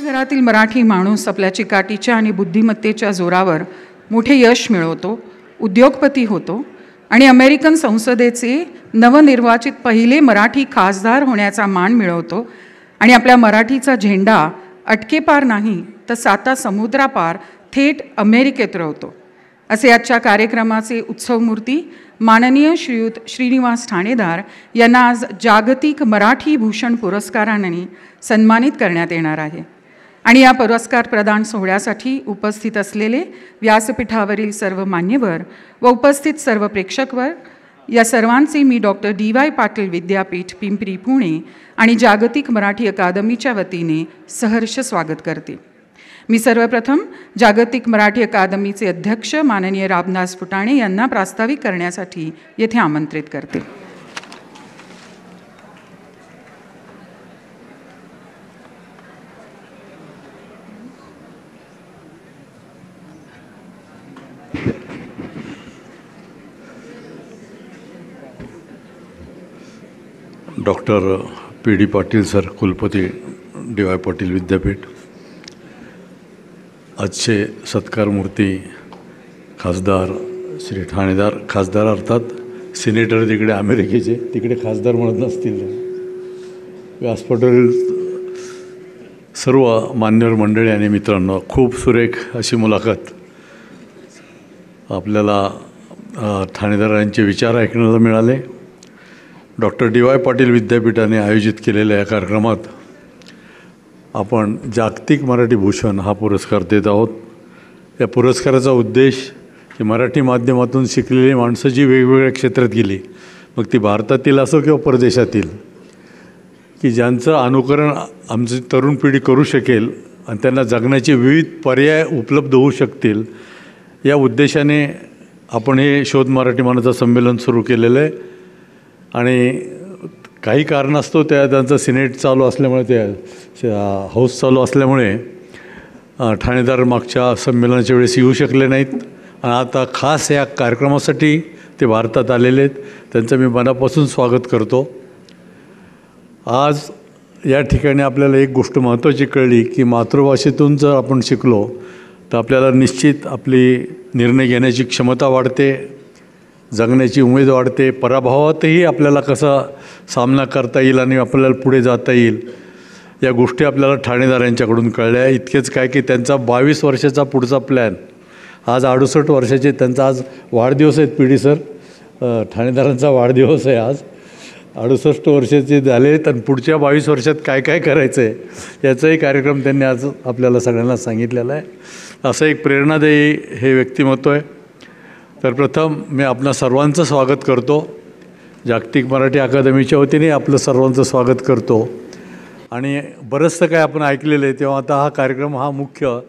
घरातील मराठी माणूस आपल्या चिकाटीच्या आणि बुद्धिमत्तेच्या जोरावर मोठे यश मिळवतो, उद्योगपती होतो आणि अमेरिकन संसदेचे नवनिर्वाचित पहिले मराठी खासदार होण्याचा मान मिळवतो आणि आपल्या मराठीचा झेंडा अटकेपार नाही तर 7 समुद्रापार थेट अमेरिकेत रोवतो. असे आजच्या कार्यक्रमाचे उत्सवमूर्ती माननीय श्रीयुत श्रीनिवास ठाणेदार यांना आज जागतिक मराठी भूषण पुरस्काराने सन्मानित करण्यात येणार आहे. आणि या पुरस्कार प्रदान सोहळ्यासाठी उपस्थित असलेले व्यासपीठावरील सर्व मान्यवर व उपस्थित सर्व प्रेक्षकवर या सर्वांचे मी डॉक्टर DY पाटील विद्यापीठ पिंपरी पुणे आणि जागतिक मराठी अकादमीच्या वतीने सहर्ष स्वागत करते. मी सर्वप्रथम जागतिक मराठी अकादमीचे अध्यक्ष माननीय रामदास फुटाणे यांना प्रास्ताविक करण्यासाठी येथे आमंत्रित करते. डॉक्टर PD पाटील सर, कुलपती DY पाटील विद्यापीठ, आजचे सत्कारमूर्ती खासदार श्री ठाणेदार, खासदार अर्थात सिनेटर तिकडे अमेरिकेचे, तिकडे खासदार म्हणत नसतील, व्यासपीठावरील सर्व मान्यवर मंडळी आणि मित्रांनो, खूप सुरेख अशी मुलाखत आपल्याला ठाणेदारांचे विचार ऐकण्याला मिळाले. डॉक्टर DY पाटील विद्यापीठाने आयोजित केलेल्या या कार्यक्रमात आपण जागतिक मराठी भूषण हा पुरस्कार देत आहोत. या पुरस्काराचा उद्देश की मराठी माध्यमातून शिकलेली माणसं जी वेगवेगळ्या क्षेत्रात गेली, मग ती भारतातील असो किंवा परदेशातील, की ज्यांचं अनुकरण आमची तरुण पिढी करू शकेल आणि त्यांना जगण्याचे विविध पर्याय उपलब्ध होऊ शकतील, या उद्देशाने आपण हे शोध मराठी मानाचं संमेलन सुरू केलेलं आहे. आणि काही कारणास्तव त्यांचं सिनेट चालू असल्यामुळे, ते हाऊस चालू असल्यामुळे ठाणेदार मागच्या संमेलनाच्या वेळेस येऊ शकले नाहीत आणि आता खास या कार्यक्रमासाठी ते भारतात आलेले आहेत. त्यांचं मी मनापासून स्वागत करतो. आज या ठिकाणी आपल्याला एक गोष्ट महत्त्वाची कळली की मातृभाषेतून जर आपण शिकलो तर आपल्याला निश्चित आपली निर्णय घेण्याची क्षमता वाढते, जगण्याची उमेद वाढते, पराभवातही आपल्याला कसा सामना करता येईल आणि आपल्याला पुढे जाता येईल, या गोष्टी आपल्याला ठाणेदार यांच्याकडून कळल्या. इतकेच काय की त्यांचा 22 वर्षाचा पुढचा प्लॅन, आज 68 वर्षाचे त्यांचा आज वाढदिवस आहेत. PD सर, ठाणेदारांचा वाढदिवस आहे आज. 68 वर्षाचे झाले आहेत आणि पुढच्या 22 वर्षात काय काय करायचं आहे याचाही कार्यक्रम त्यांनी आज आपल्याला सगळ्यांना सांगितलेला आहे. असं एक प्रेरणादायी हे व्यक्तिमत्व आहे. तर प्रथम मी आपणा सर्वांचं स्वागत करतो. जागतिक मराठी अकादमीच्या वतीने आपलं सर्वांचं स्वागत करतो. आणि बरंचसं काय आपण ऐकलेलं आहे, तेव्हा आता हा कार्यक्रम मुख्य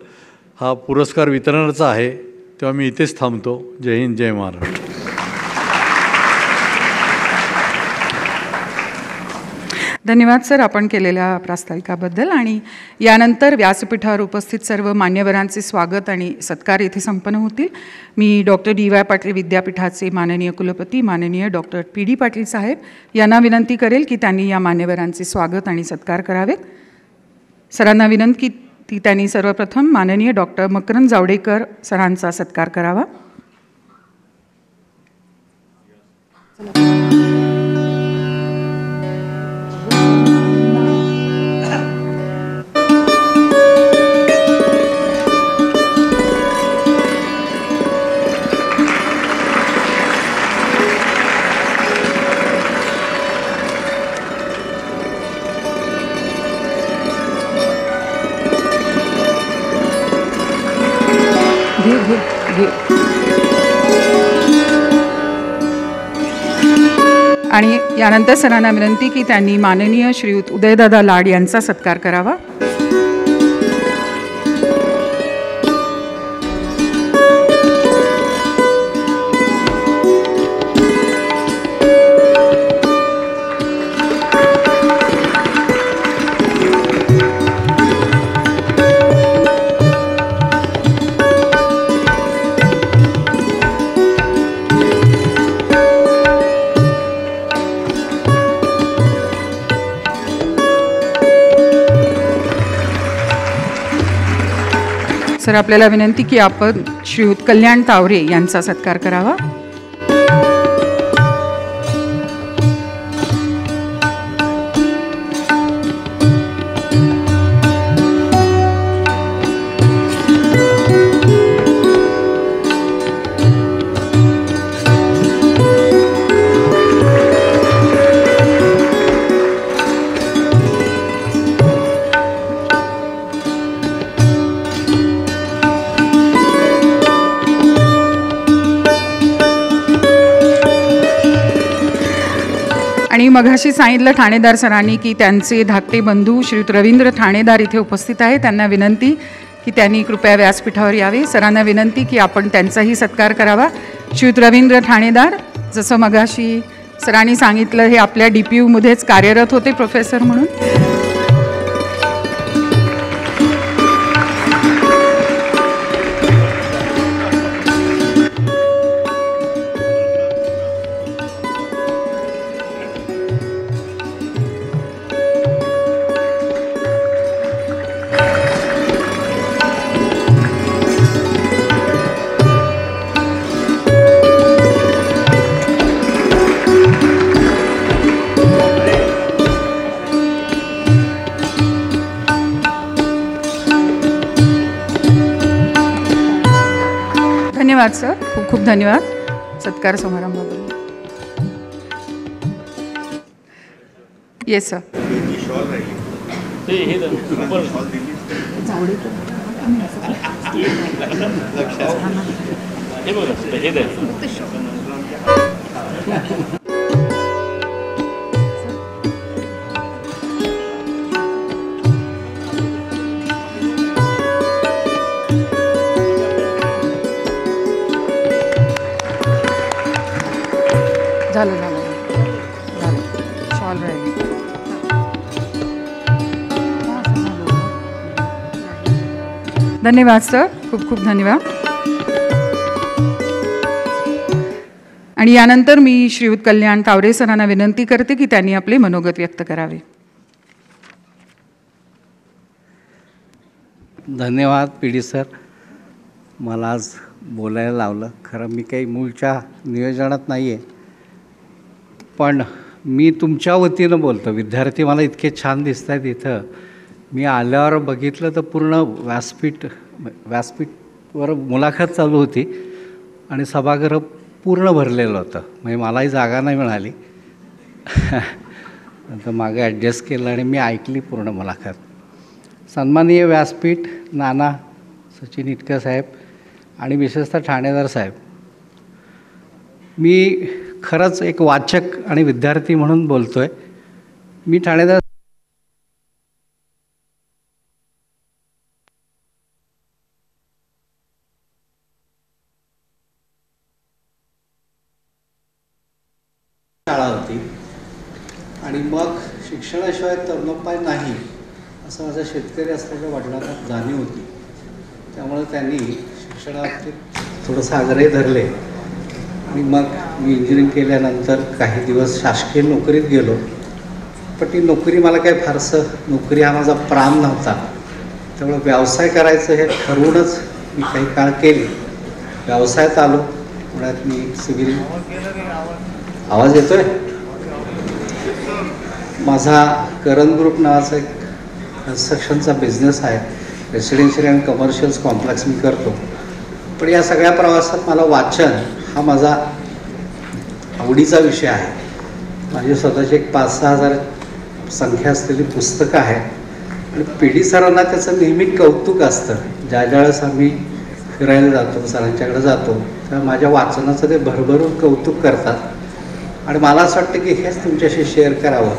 पुरस्कार वितरणाचा आहे, तेव्हा मी इथेच थांबतो. जय हिंद, जय महाराष्ट्र. धन्यवाद सर आपण केलेल्या प्रास्ताविकाबद्दल. आणि यानंतर व्यासपीठावर उपस्थित सर्व मान्यवरांचे स्वागत आणि सत्कार येथे संपन्न होतील. मी डॉक्टर DY पाटील विद्यापीठाचे माननीय कुलपती माननीय डॉक्टर PD पाटील साहेब यांना विनंती करेल की त्यांनी या मान्यवरांचे स्वागत आणि सत्कार करावेत. सरांना विनंती की त्यांनी सर्वप्रथम माननीय डॉक्टर मकरंद जावडेकर सरांचा सत्कार करावा. आणि यानंतर सरांना विनंती की त्यांनी माननीय श्रीयुत उदयदादा लाड यांचा सत्कार करावा. सर, आपल्याला विनंती की आपण श्रीयुत कल्याण तावरे यांचा सत्कार करावा. आणि मघाशी सांगितलं ठाणेदार सरांनी की त्यांचे धाकटे बंधू श्रीयुत रवींद्र ठाणेदार इथे उपस्थित आहे. त्यांना विनंती की त्यांनी कृपया व्यासपीठावर यावे. सरांना विनंती की आपण त्यांचाही सत्कार करावा. श्रीयुत रवींद्र ठाणेदार, जसं मघाशी सरांनी सांगितलं, हे आपल्या DPUमध्येच कार्यरत होते प्रोफेसर म्हणून. धन्यवाद सर, खूप खूप धन्यवाद सत्कार समारंभाबद्दल. Yes sir. झालं झालं झालं. शॉल राहिली. धन्यवाद सर, खूप खूप धन्यवाद. आणि यानंतर मी श्रीयुत कल्याण तावरे सरांना विनंती करते की त्यांनी आपले मनोगत व्यक्त करावे. धन्यवाद PD सर, मला आज बोलायला लावलं. खरं मी काही मूळच्या नियोजनात नाही आहे, पण मी तुमच्या वतीनं बोलतो. विद्यार्थी मला इतके छान दिसत आहेत इथं. मी आल्यावर बघितलं तर पूर्ण व्यासपीठवर मुलाखत चालू होती आणि सभागृह पूर्ण भरलेलं होतं. म्हणजे मलाही जागा नाही मिळाली. नंतर मागे ॲडजस्ट केलं आणि मी ऐकली पूर्ण मुलाखत. सन्माननीय व्यासपीठ, नाना सचिन इटकर साहेब आणि विशेषतः ठाणेदार साहेब, मी खरंच एक वाचक आणि विद्यार्थी म्हणून बोलतो आहे. मी ठाणेदार शाळा होती आणि मग शिक्षणाशिवाय तरुणोपाय नाही असं माझ्या शेतकरी असलेल्या वडिलांना जाणीव होती. त्यामुळे त्यांनी शिक्षणाबाबतीत थोडंसं आग्रही धरले आणि मग मी इंजिनिअरिंग केल्यानंतर काही दिवस शासकीय नोकरीत गेलो. पण ती नोकरी मला काही फारसं, नोकरी हा माझा प्राण नव्हता. त्यामुळे व्यवसाय करायचं हे ठरवूनच मी काही काळ केली. व्यवसायात आलो. पुण्यात मी सिव्हिल, आवाज येतोय, माझा करण ग्रुप नावाचा एक कन्स्ट्रक्शनचा बिझनेस आहे. रेसिडेन्शियल अँड कमर्शियल्स कॉम्प्लेक्स मी करतो. पण या सगळ्या प्रवासात मला वाचन हा माझा आवडीचा विषय आहे. माझी स्वतःची एक 5-6 हजार संख्या असलेली पुस्तकं आहेत आणि PD सरांना त्याचं नेहमी कौतुक असतं. ज्या वेळेस आम्ही फिरायला जातो, सरांच्याकडे जातो, तेव्हा माझ्या वाचनाचं ते भरभरून कौतुक करतात आणि मला असं वाटतं की हेच तुमच्याशी शेअर करावं.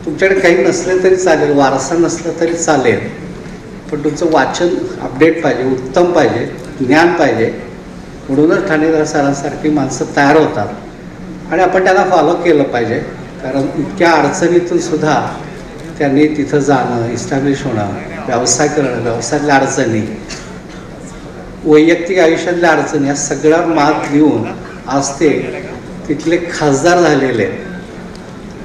तुमच्याकडे काही नसले तरी चालेल, वारसा नसला तरी चालेल, पण तुमचं वाचन अपडेट पाहिजे, उत्तम पाहिजे, ज्ञान पाहिजे. म्हणूनच ठाणेदार सरांसारखी माणसं तयार होतात आणि आपण त्यांना फॉलो केलं पाहिजे. कारण इतक्या अडचणीतून सुद्धा त्यांनी तिथं जाणं, इस्टॅब्लिश होणं, व्यवसाय करणं, व्यवसायातल्या अडचणी, वैयक्तिक आयुष्यातल्या अडचणी, या सगळ्यावर मात देऊन आज ते तिथले खासदार झालेले आहेत.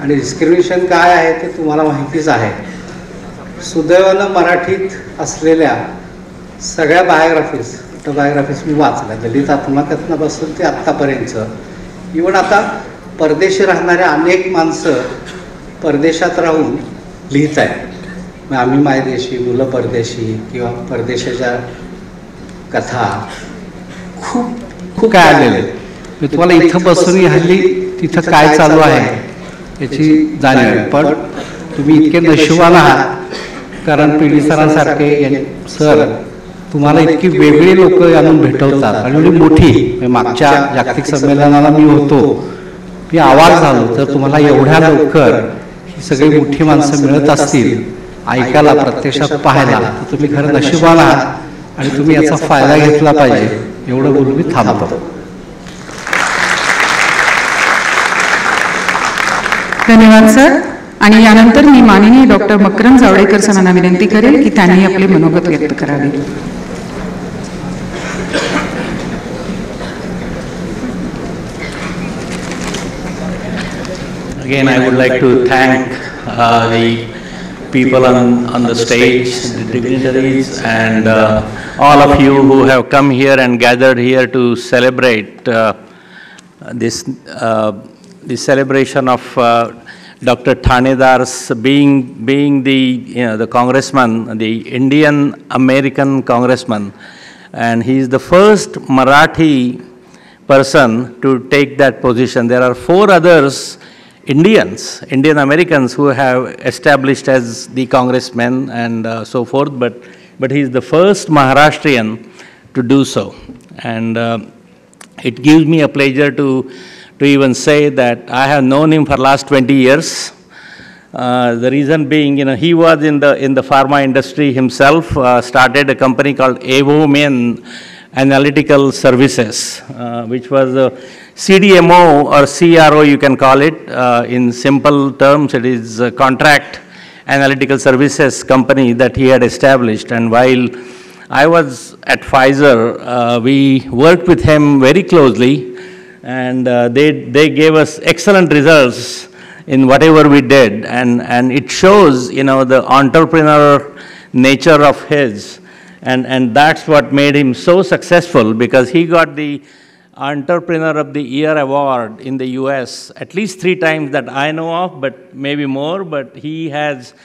आणि डिस्क्रिमिनेशन काय आहे ते तुम्हाला माहितीच आहे. सुदैवानं मराठीत असलेल्या सगळ्या ऑटोबायोग्राफीज मी वाचल्या, दलित आत्मकथनापासून ते आत्तापर्यंतचं. इवन आता परदेशी राहणाऱ्या अनेक माणसं परदेशात राहून लिहित आहेत. मग आम्ही मायदेशी, मुलं परदेशी किंवा परदेशाच्या कथा खूप काय आलेले. मी तुम्हाला इथं बसून हल्ली तिथं काय चालू आहे याची जाणीव आहे. पण तुम्ही इतके नशिबान आहात, कारण पी डी सरांसारखे सर तुम्हाला इतकी वेगळी लोक आणून भेटवतात आणि एवढी मोठी. मागच्या जागतिक संमेलनाला मी होतो, मी आवाज झालो. तर तुम्हाला एवढ्या लवकर ही सगळी मोठी माणसं मिळत असतील ऐकायला, प्रत्यक्षात पाहायला, तर तुम्ही खरं नशिबान आहात आणि तुम्ही याचा फायदा घेतला पाहिजे. एवढं बोलून मी थांबतो. धन्यवाद सर. आणि यानंतर मी माननीय डॉक्टर मकरंद जावडेकर सरांना विनंती करेल की त्यांनी आपले मनोगत व्यक्त करावे. Again, I would like to thank the people on the stage, the dignitaries, and all of you who have come here and gathered here to celebrate this the celebration of Dr. Thanedar's being the congressman, the Indian American congressman, and he is the first Marathi person to take that position. There are 4 others Indian Americans who have established as the congressmen and so forth, but he is the first Maharashtrian to do so. And it gives me a pleasure to even say that I have known him for last 20 years. The reason being, he was in the pharma industry himself, started a company called Avomen Analytical Services, which was a CDMO or CRO, you can call it. In simple terms, it is a contract analytical services company that he had established. And while I was at Pfizer, we worked with him very closely, and they gave us excellent results in whatever we did. And it shows, the entrepreneur nature of his. And that's what made him so successful, because he got the Entrepreneur of the Year award in the US at least 3 times that I know of, but maybe more. But he has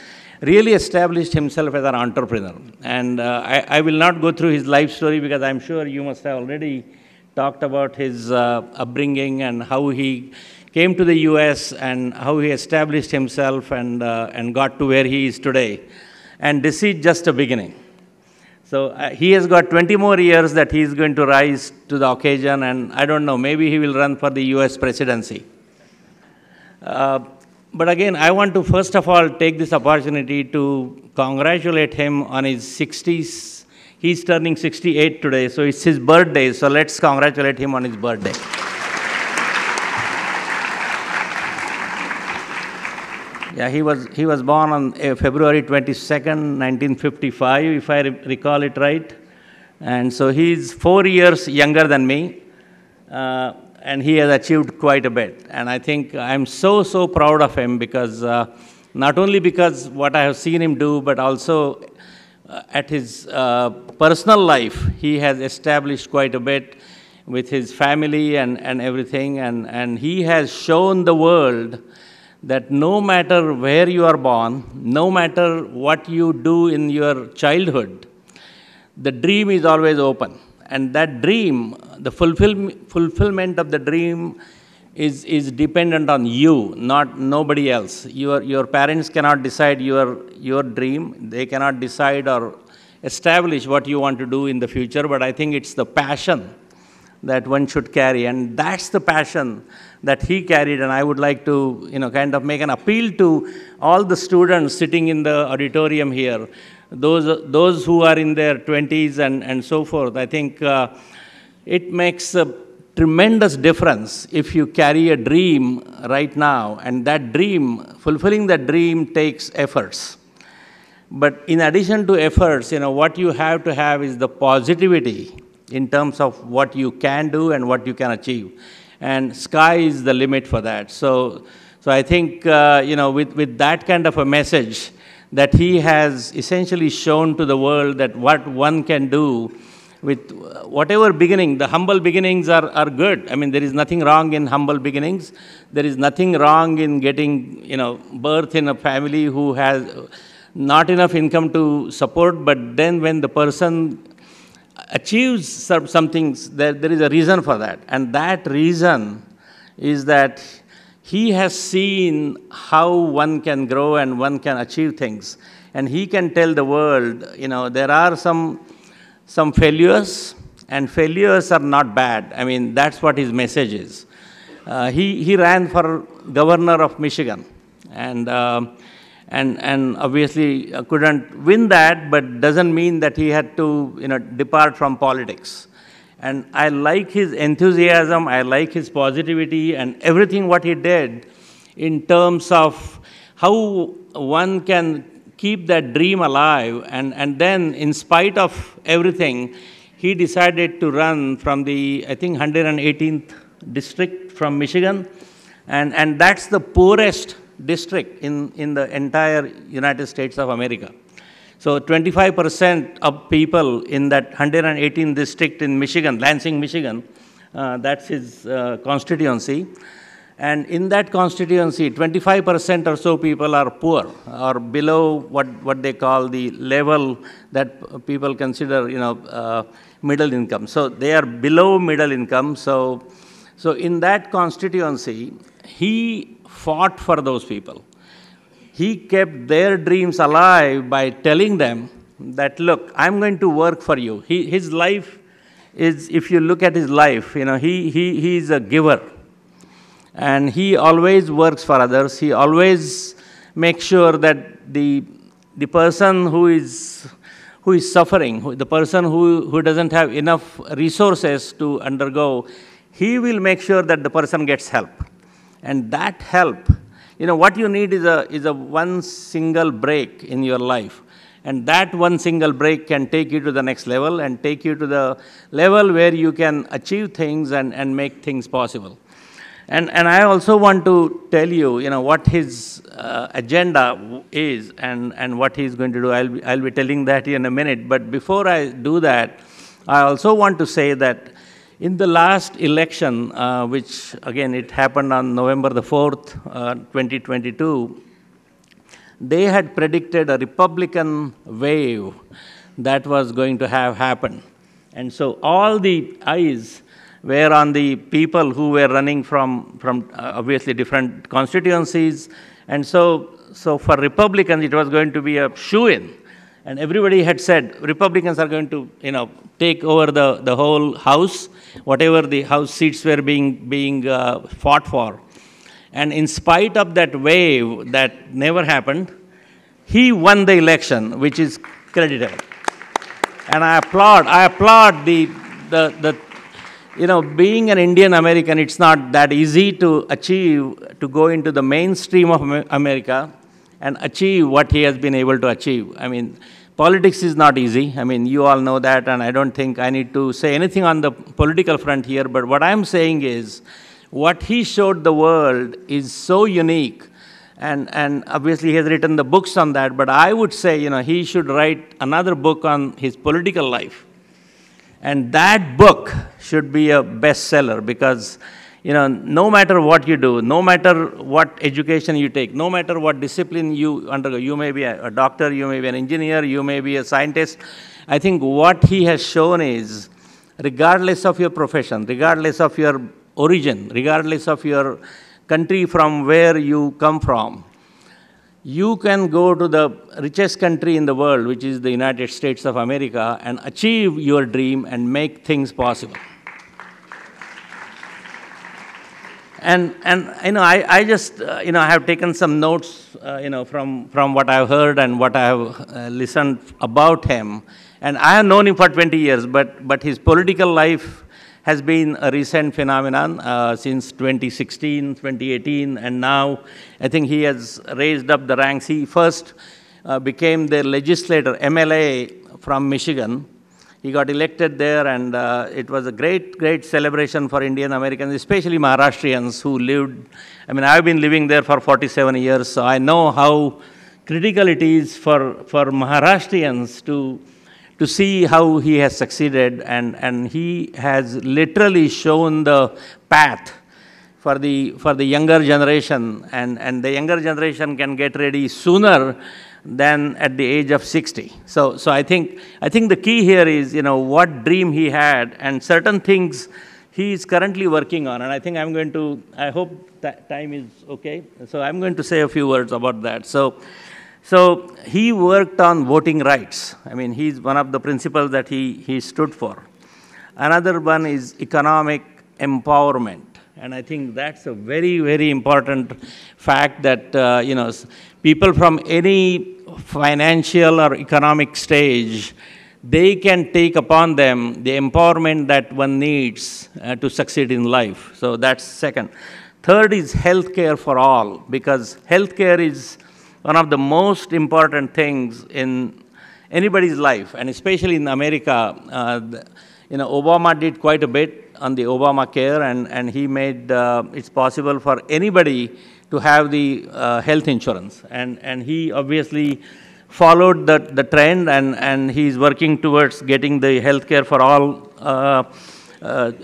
really established himself as an entrepreneur. And I will not go through his life story, because I'm sure you must have already talked about his upbringing and how he came to the US and how he established himself and got to where he is today. And this is just a beginning. So he has got 20 more years that he is going to rise to the occasion, and I don't know, maybe he will run for the US presidency. But again, I want to first of all take this opportunity to congratulate him on his 60s. He's turning 68 today, so it's his birthday, so let's congratulate him on his birthday. Yeah, he was born on February 22nd, 1955, if I recall it right. And so he's 4 years younger than me, and he has achieved quite a bit. And I think I'm so proud of him, because not only because what I have seen him do, but also at his personal life, he has established quite a bit with his family and everything. And he has shown the world that no matter where you are born, no matter what you do in your childhood, the dream is always open. And that dream, the fulfillment of the dream is dependent on you, not nobody else. Your parents cannot decide your dream. They cannot decide or establish what you want to do in the future, but I think it's the passion that one should carry, and that's the passion that he carried. And I would like to kind of make an appeal to all the students sitting in the auditorium here, those who are in their 20s and so forth. I think it makes a tremendous difference if you carry a dream right now, and that dream, fulfilling that dream takes efforts. But in addition to efforts, what you have to have is the positivity in terms of what you can do and what you can achieve. And sky is the limit for that. So I think, with that kind of a message, that he has essentially shown to the world that what one can do with whatever beginning. The humble beginnings are good. I mean, there is nothing wrong in humble beginnings. There is nothing wrong in getting, birth in a family who has not enough income to support, but then when the person achieves some things, there is a reason for that. And that reason is that he has seen how one can grow and one can achieve things. And he can tell the world, there are some failures, and failures are not bad. I mean, that's what his message is. He ran for governor of Michigan, and obviously couldn't win that, but doesn't mean that he had to depart from politics. And I like his enthusiasm, I like his positivity, and everything what he did in terms of how one can keep that dream alive. And then, in spite of everything, he decided to run from the, I think, 118th district from Michigan. And that's the poorest district in the entire United States of America. So 25% of people in that 118th district in Michigan, Lansing, Michigan, that's his constituency. And in that constituency, 25% or so people are poor, or below what they call the level that people consider, middle income. So they are below middle income. So in that constituency, he fought for those people. He kept their dreams alive by telling them that, look, I'm going to work for you. His life is, if you look at his life, he is a giver. And he always works for others. He always makes sure that the person who is suffering, the person who doesn't have enough resources to undergo, he will make sure that the person gets help. And that help, what you need is a one single break in your life. And that one single break can take you to the next level and take you to the level where you can achieve things and make things possible. And I also want to tell you, what his agenda is and what he's going to do. I'll be telling that in a minute. But before I do that, I also want to say that in the last election, which again it happened on November the 4th, 2022, they had predicted a Republican wave that was going to have happened. And so all the eyes were on the people who were running from obviously different constituencies. And so for Republicans, it was going to be a shoo-in. And everybody had said, Republicans are going to, take over the whole House, whatever the House seats were being fought for. And in spite of that wave that never happened, he won the election, which is creditable. And I applaud the being an Indian American, it's not that easy to achieve, to go into the mainstream of America and achieve what he has been able to achieve. I mean, politics is not easy. I mean, you all know that, and I don't think I need to say anything on the political front here, but what I'm saying is, what he showed the world is so unique, and obviously he has written the books on that, but I would say, he should write another book on his political life. And that book should be a bestseller because, no matter what you do, no matter what education you take, no matter what discipline you undergo, you may be a doctor, you may be an engineer, you may be a scientist. I think what he has shown is, regardless of your profession, regardless of your origin, regardless of your country from where you come from, you can go to the richest country in the world, which is the United States of America, and achieve your dream and make things possible. And I just, I have taken some notes, from what I've heard and what I have listened about him. And I have known him for 20 years, but his political life has been a recent phenomenon since 2016, 2018, and now I think he has raised up the ranks. He first became their legislator, MLA from Michigan. He got elected there, and it was a great celebration for Indian Americans, especially Maharashtrians who lived. I mean, I've been living there for 47 years, so I know how critical it is for Maharashtrians to see how he has succeeded, and he has literally shown the path for the younger generation, and the younger generation can get ready sooner than at the age of 60. So I think the key here is, you know, what dream he had and certain things he is currently working on. And I think I hope that time is okay. So I'm going to say a few words about that. So he worked on voting rights. I mean, he's one of the principles that he stood for. Another one is economic empowerment. And I think that's a very, very important fact that, you know, people from any financial or economic stage, they can take upon them the empowerment that one needs to succeed in life. So that's second. Third is healthcare for all, because healthcare is one of the most important things in anybody's life, and especially in America. You know, Obama did quite a bit on the Obamacare, and he made it's possible for anybody to have the health insurance. And he obviously followed the trend, and he's working towards getting the healthcare for all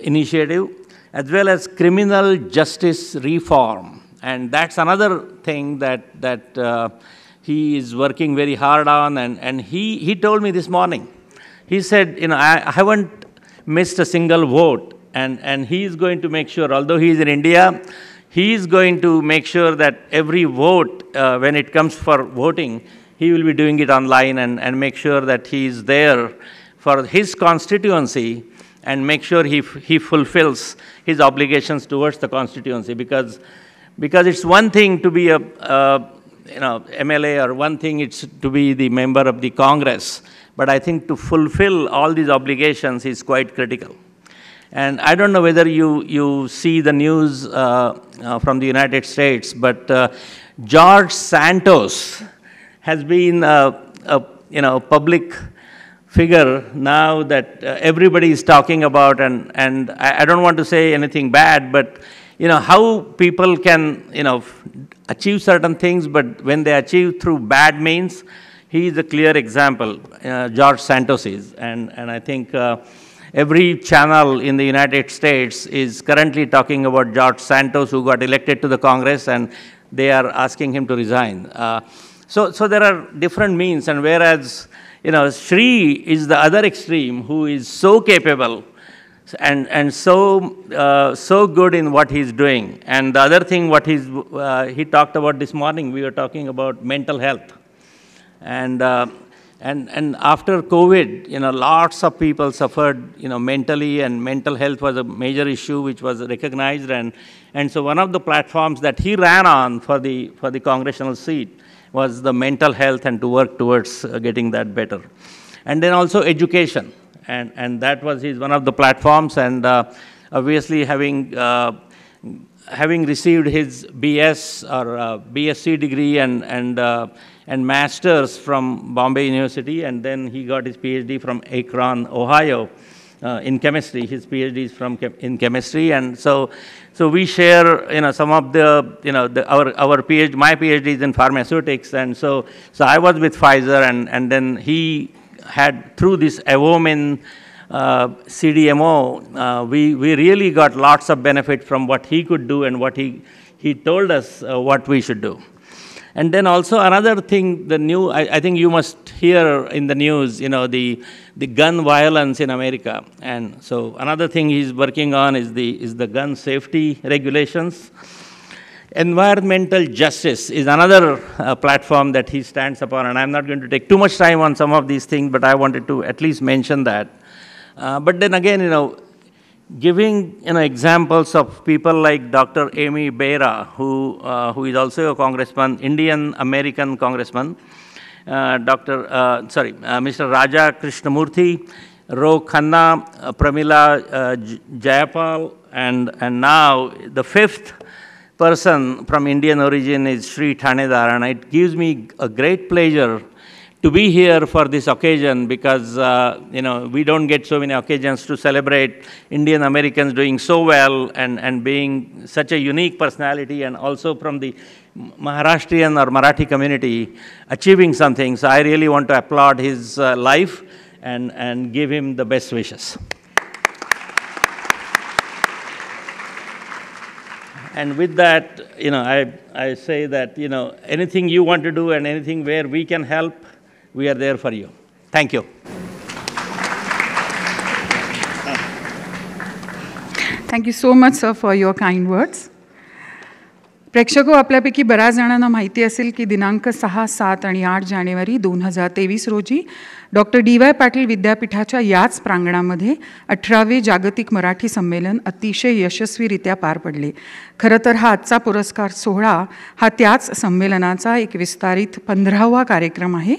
initiative, as well as criminal justice reform. And that's another thing that he is working very hard on. And he told me this morning, he said, you know, I haven't missed a single vote. And he is going to make sure, although he is in India, he is going to make sure that every vote, when it comes for voting, he will be doing it online and make sure that he is there for his constituency and make sure he fulfills his obligations towards the constituency. Because it's one thing to be a you know, MLA, or one thing it's to be the member of the Congress, but I think to fulfill all these obligations is quite critical. And I don't know whether you see the news from the United States, but George Santos has been you know, public figure now that everybody is talking about, and I don't want to say anything bad, but you know, how people can, you know, achieve certain things, but when they achieve through bad means, he is a clear example. George Santos is, and I think every channel in the United States is currently talking about George Santos, who got elected to the Congress, and they are asking him to resign. So there are different means, and whereas, you know, Shri is the other extreme, who is so capable and so good in what he's doing. And the other thing, what he talked about this morning, we were talking about mental health. And after COVID, you know, lots of people suffered, you know, mentally, and mental health was a major issue which was recognized. And so one of the platforms that he ran on for the congressional seat was the mental health, and to work towards getting that better. And then also education, and that was one of the platforms. And obviously having received his BS or BSc degree and master's from Bombay University, and then he got his PhD from Akron, Ohio, in chemistry. His PhD is in chemistry, and so we share, you know, some of the, you know, our PhD. My PhD is in pharmaceutics, and so I was with Pfizer, and then he had, through this Avomin CDMO, we really got lots of benefit from what he could do and what he told us what we should do. And then also another thing, I think you must hear in the news, you know, the gun violence in America. And so another thing he's working on is the gun safety regulations. Environmental justice is another platform that he stands upon, and I'm not going to take too much time on some of these things, but I wanted to at least mention that. But then again, you know, giving, you know, examples of people like Dr. Amy Bera, who is also a congressman, Indian American congressman, Mr. Raja Krishnamurthy, Ro Khanna, Pramila Jayapal, and now the fifth person from Indian origin is Shri Thanedar, and it gives me a great pleasure to be here for this occasion, because you know, we don't get so many occasions to celebrate Indian Americans doing so well and being such a unique personality, and also from the Maharashtrian or Marathi community achieving something. So I really want to applaud his life and give him the best wishes. And with that, I say that, anything you want to do and anything where we can help, we are there for you. Thank you. Thank you so much, sir, for your kind words. प्रेक्षको, आपल्यापैकी बऱ्याच जणांना माहिती असेल की दिनांक 6, 7 आणि 8 जानेवारी 2023 रोजी doctor DY Patil विद्यापीठाच्या याच प्रांगणामध्ये 18वे जागतिक मराठी संमेलन अतिशय यशस्वीरित्या पार पडले. खरं तर हा आजचा पुरस्कार सोहळा हा त्याच संमेलनाचा एक विस्तारित 15वा कार्यक्रम आहे.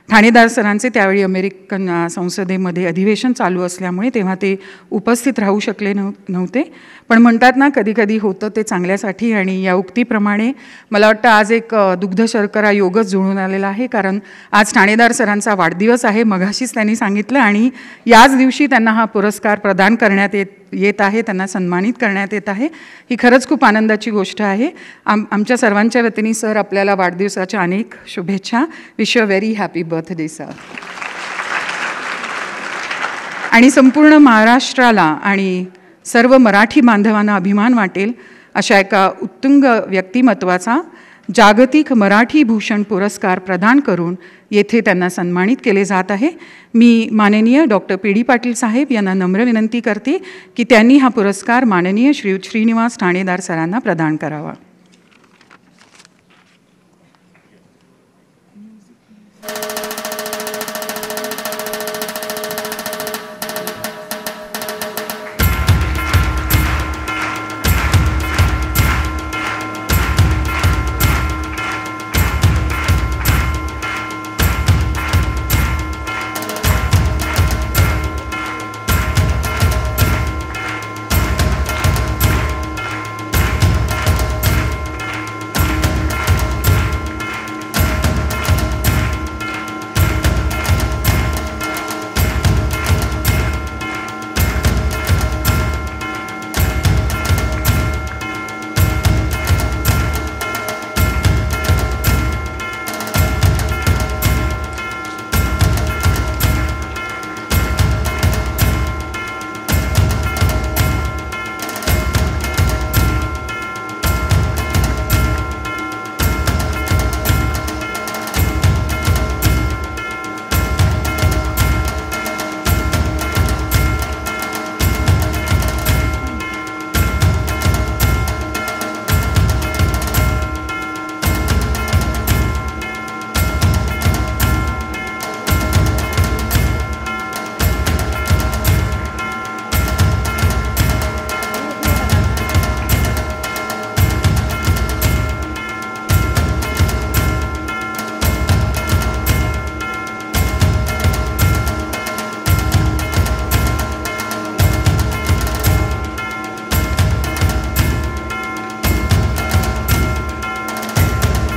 ठाणेदार सरांचे त्यावेळी अमेरिकन संसदेमध्ये अधिवेशन चालू असल्यामुळे तेव्हा ते उपस्थित राहू शकले नव्हते. पण म्हणतात ना, कधी कधी होतं ते चांगल्यासाठी. आणि या उक्तीप्रमाणे मला वाटतं आज एक दुग्ध शर्करा योगच जुळून आलेला आहे, कारण आज ठाणेदार सरांचा वाढदिवस आहे, मघाशीच त्यांनी सांगितलं. आणि याच दिवशी त्यांना हा पुरस्कार प्रदान करण्यात येत आहे, त्यांना सन्मानित करण्यात येत आहे. ही खरंच खूप आनंदाची गोष्ट आहे. आमच्या सर्वांच्या वतीने सर आपल्याला वाढदिवसाच्या अनेक शुभेच्छा. Wish you a very happy birthday sir. आणि संपूर्ण महाराष्ट्राला आणि सर्व मराठी बांधवांना अभिमान वाटेल अशा एका उत्तुंग व्यक्तिमत्वाचा जागतिक मराठी भूषण पुरस्कार प्रदान करून येथे त्यांना सन्मानित केले जात आहे. मी माननीय डॉक्टर PD पाटील साहेब यांना नम्र विनंती करते की त्यांनी हा पुरस्कार माननीय श्रीनिवास ठाणेदार सरांना प्रदान करावा.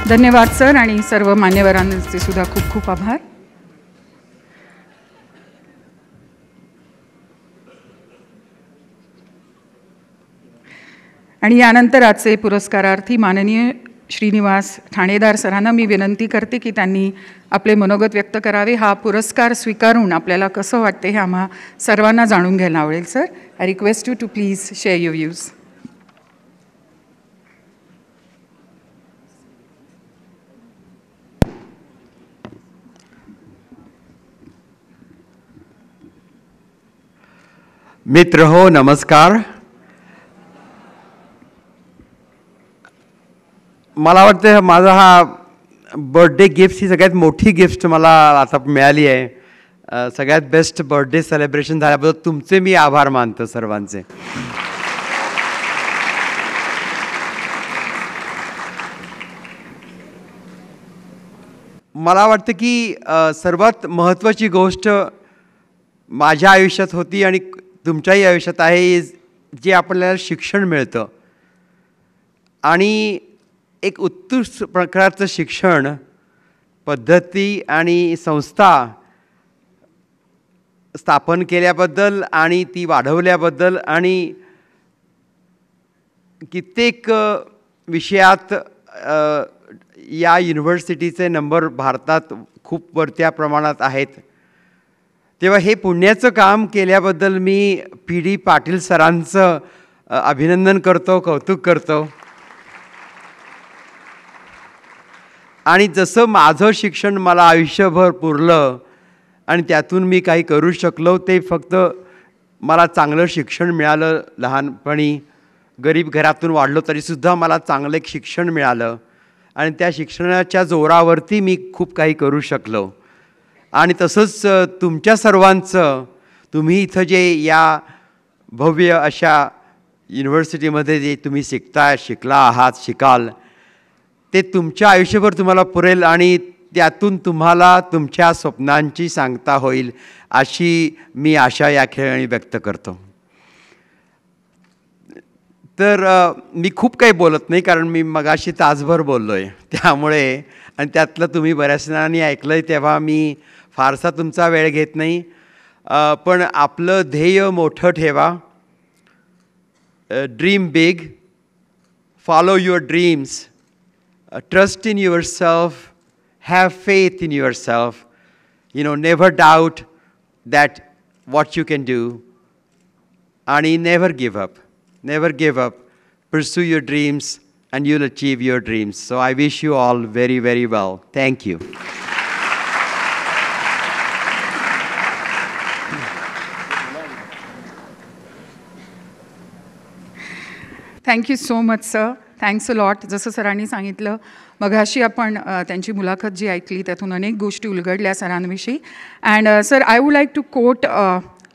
धन्यवाद सर. आणि सर्व मान्यवरांचे सुद्धा खूप खूप आभार. आणि यानंतर आजचे पुरस्कारार्थी माननीय श्रीनिवास ठाणेदार सरांना मी विनंती करते की त्यांनी आपले मनोगत व्यक्त करावे. हा पुरस्कार स्वीकारून आपल्याला कसं वाटते हे आम्हा सर्वांना जाणून घ्यायला आवडेल. Sir, I request you to please share your views. मित्र हो, नमस्कार. मला वाटतं माझा हा बर्थडे गिफ्ट ही सगळ्यात मोठी गिफ्ट मला आता मिळाली आहे. सगळ्यात बेस्ट बर्थडे सेलिब्रेशन झाल्याबद्दल तुमचे मी आभार मानतो सर्वांचे. मला वाटतं की सर्वात महत्त्वाची गोष्ट माझ्या आयुष्यात होती आणि तुमच्याही आयुष्यात आहे, जे आपल्याला शिक्षण मिळतं. आणि एक उत्कृष्ट प्रकारचं शिक्षण पद्धती आणि संस्था स्थापन केल्याबद्दल आणि ती वाढवल्याबद्दल आणि कित्येक विषयात या युनिव्हर्सिटीचे नंबर भारतात खूप वरत्या प्रमाणात आहेत, तेव्हा हे पुण्याचं काम केल्याबद्दल मी PD पाटील सरांचं अभिनंदन करतो, कौतुक करतो. आणि जसं माझं शिक्षण मला आयुष्यभर पुरलं आणि त्यातून मी काही करू शकलो, ते फक्त मला चांगलं शिक्षण मिळालं. लहानपणी गरीब घरातून वाढलो तरीसुद्धा मला चांगलं एक शिक्षण मिळालं आणि त्या शिक्षणाच्या जोरावरती मी खूप काही करू शकलो. आणि तसंच तुमच्या सर्वांचं, तुम्ही इथं जे या भव्य अशा युनिव्हर्सिटीमध्ये जे तुम्ही शिकला आहात, शिकाल, ते तुमच्या आयुष्यभर तुम्हाला पुरेल आणि त्यातून तुम्हाला तुमच्या स्वप्नांची सांगता होईल अशी मी आशा या ठिकाणी व्यक्त करतो. तर मी खूप काही बोलत नाही, कारण मी मगाशी तासभर बोललो आहे, त्यामुळे आणि त्यातलं तुम्ही बऱ्याच जणांनी ऐकलं आहे, तेव्हा मी फारसा तुमचा वेळ घेत नाही. पण आपलं ध्येय मोठं ठेवा, dream big, follow your dreams, trust in yourself, have faith in yourself, never doubt that what you can do, and never give up, pursue your dreams and you'll achieve your dreams. So I wish you all very, very well. Thank you. Thank you so much sir, thanks a lot. जसं सरांनी सांगितलं, मघाशी आपण त्यांची मुलाखत जी ऐकली त्यातून अनेक गोष्टी उलगडल्या सरांविषयी. And sir, I would like to quote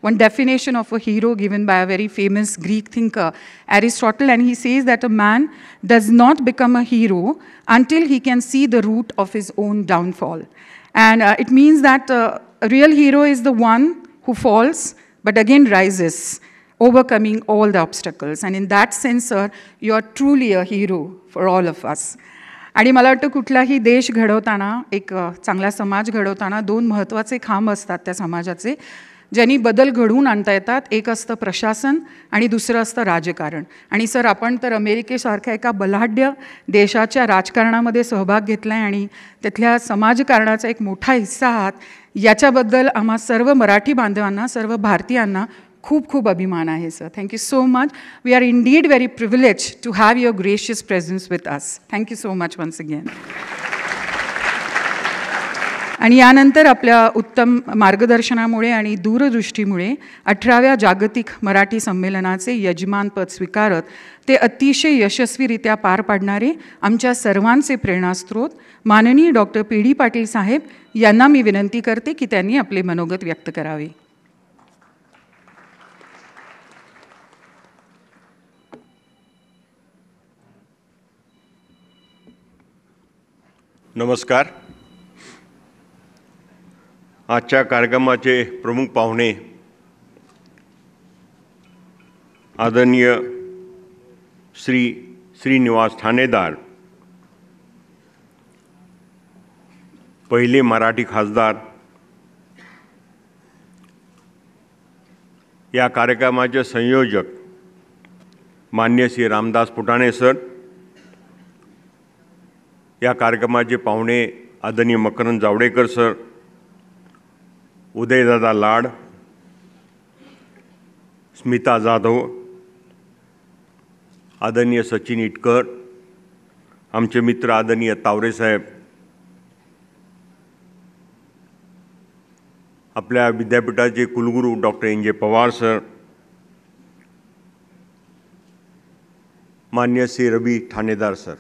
one definition of a hero given by a very famous Greek thinker, Aristotle, and he says that a man does not become a hero until he can see the root of his own downfall. And it means that a real hero is the one who falls but again rises, overcoming all the obstacles. And in that sense, sir, you are truly a hero for all of us. आणि मला वाटतं कुठलाही देश घडवताना, एक चांगला समाज घडवताना दोन महत्त्वाचे खांब असतात त्या समाजाचे, ज्यांनी बदल घडवून आणता येतात. एक असतं प्रशासन आणि दुसरं असतं राजकारण. आणि सर, आपण तर अमेरिकेसारख्या एका बलाढ्य देशाच्या राजकारणामध्ये सहभाग घेतला आहे आणि तिथल्या समाजकारणाचा एक मोठा हिस्सा आहात. याच्याबद्दल आम्हा सर्व मराठी बांधवांना, सर्व भारतीयांना खूप खूप अभिमान आहे sir. Thank you so much. We are indeed very privilege to have your gracious presence with us. Thank you so much once again. आणि यानंतर आपल्या उत्तम मार्गदर्शनामुळे आणि दूरदृष्टीमुळे 18व्या जागतिक मराठी संमेलनाचे यजमानपद स्वीकारत ते अतिशय यशस्वीरित्या पार पाडणारे आमच्या सर्वांचे प्रेरणास्त्रोत माननीय डॉक्टर PD पाटील साहेब यांना मी विनंती करते की त्यांनी आपले मनोगत व्यक्त करावे. नमस्कार. आजच्या कार्यक्रमाचे प्रमुख पाहुणे आदरणीय श्रीनिवास ठाणेदार, पहिले मराठी खासदार, या कार्यक्रमाचे संयोजक मान्य श्री रामदास फुटाणे सर, या कार्यक्रमाचे पाहुणे आदरणीय मकरंद जावडेकर सर, उदयदादा लाड, स्मिता जाधव, आदरणीय सचिन इटकर, आमचे मित्र आदरणीय तावरे साहेब, आपल्या विद्यापीठाचे कुलगुरू डॉक्टर NJ पवार सर, मान्य श्री रवी ठाणेदार सर,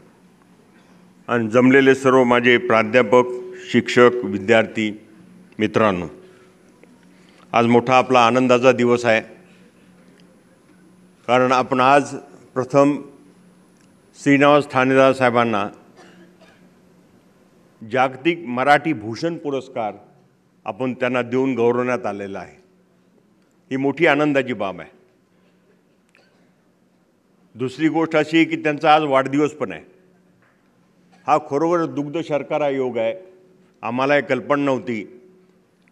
आणि जमलेले सर्व माझे प्राध्यापक, शिक्षक, विद्यार्थी मित्रांनो, आज मोठा आपला आनंदाचा दिवस आहे. कारण आपण आज प्रथम श्रीनिवास ठाणेदार साहेबांना जागतिक मराठी भूषण पुरस्कार आपण त्यांना देऊन गौरवण्यात आलेला आहे. ही मोठी आनंदाची बाब आहे. दुसरी गोष्ट अशी आहे की त्यांचा आज वाढदिवस पण आहे. हा खरोखर दुग्ध शर्करा योग आहे. आम्हाला कल्पना नव्हती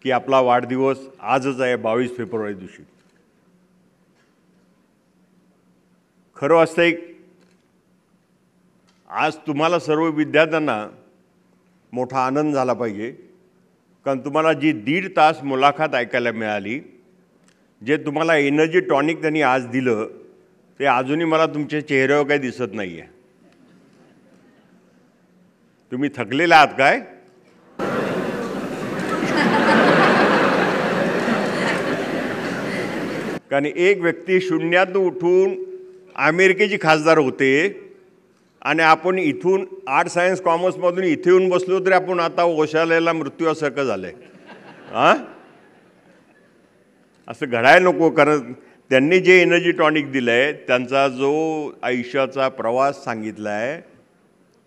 की आपला वाढदिवस आजच आहे, 22 फेब्रुवारी दिवशी. खरं वास्तविक आज तुम्हाला सर्व विद्यार्थ्यांना मोठा आनंद झाला पाहिजे, कारण तुम्हाला जी 1.5 तास मुलाखत ऐकायला मिळाली, जे तुम्हाला एनर्जी टॉनिक त्यांनी आज दिलं ते अजूनही मला तुमच्या चेहऱ्यावर काही दिसत नाही आहे. तुम्ही थकलेला आहात काय? कारण एक व्यक्ती शून्यातून उठून अमेरिकेची खासदार होते आणि आपण इथून आर्ट सायन्स कॉमर्समधून इथे येऊन बसलो तरी आपण आता ओशाळलेला मृत्यूसारखं झालं आहे. हां, असं घडायला नको. कारण त्यांनी जे एनर्जी टॉनिक दिलं आहे, त्यांचा जो आयुष्याचा प्रवास सांगितला आहे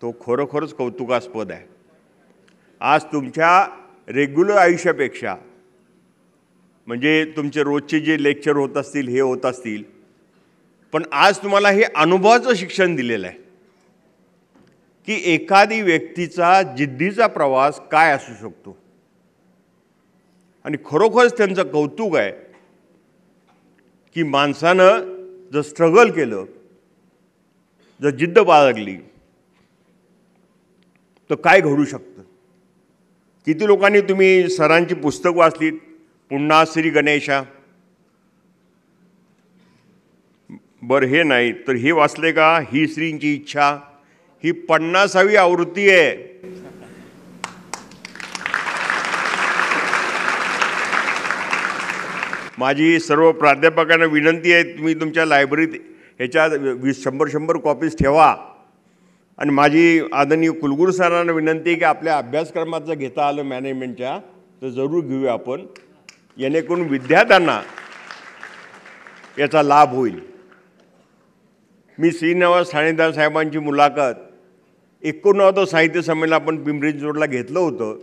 तो खरोखरच कौतुकास्पद आहे. आज तुमच्या रेग्युलर आयुष्यापेक्षा, म्हणजे तुमचे रोजचे जे लेक्चर होत असतील, हे होत असतील, पण आज तुम्हाला हे अनुभवाचं शिक्षण दिलेलं आहे की एखादी व्यक्तीचा जिद्दीचा प्रवास काय असू शकतो. आणि खरोखरच त्यांचं कौतुक आहे की माणसानं जर स्ट्रगल केलं, जर जिद्द बाळगली तर काय घडू शकतं. किती लोकांनी तुम्ही सरांची पुस्तक वाचलीत? पुन्हा श्री गणेशा, बरं हे नाही तर हे वाचले का? ही श्रींची इच्छा, ही 50वी आवृत्ती आहे. माझी सर्व प्राध्यापकांना विनंती आहे, तुम्ही तुमच्या लायब्ररीत ह्याच्या 100 कॉपीज ठेवा. आणि माझी आदरणीय कुलगुरू सरांना विनंती आहे की आपल्या अभ्यासक्रमात जर घेता आलं मॅनेजमेंटच्या तर जरूर घेऊया आपण, जेणेकरून विद्यार्थ्यांना याचा लाभ होईल. मी श्रीनिवास ठाणेदार साहेबांची मुलाखत 89 साहित्य संमेलन आपण पिंपरी चिंचवडला घेतलं होतं,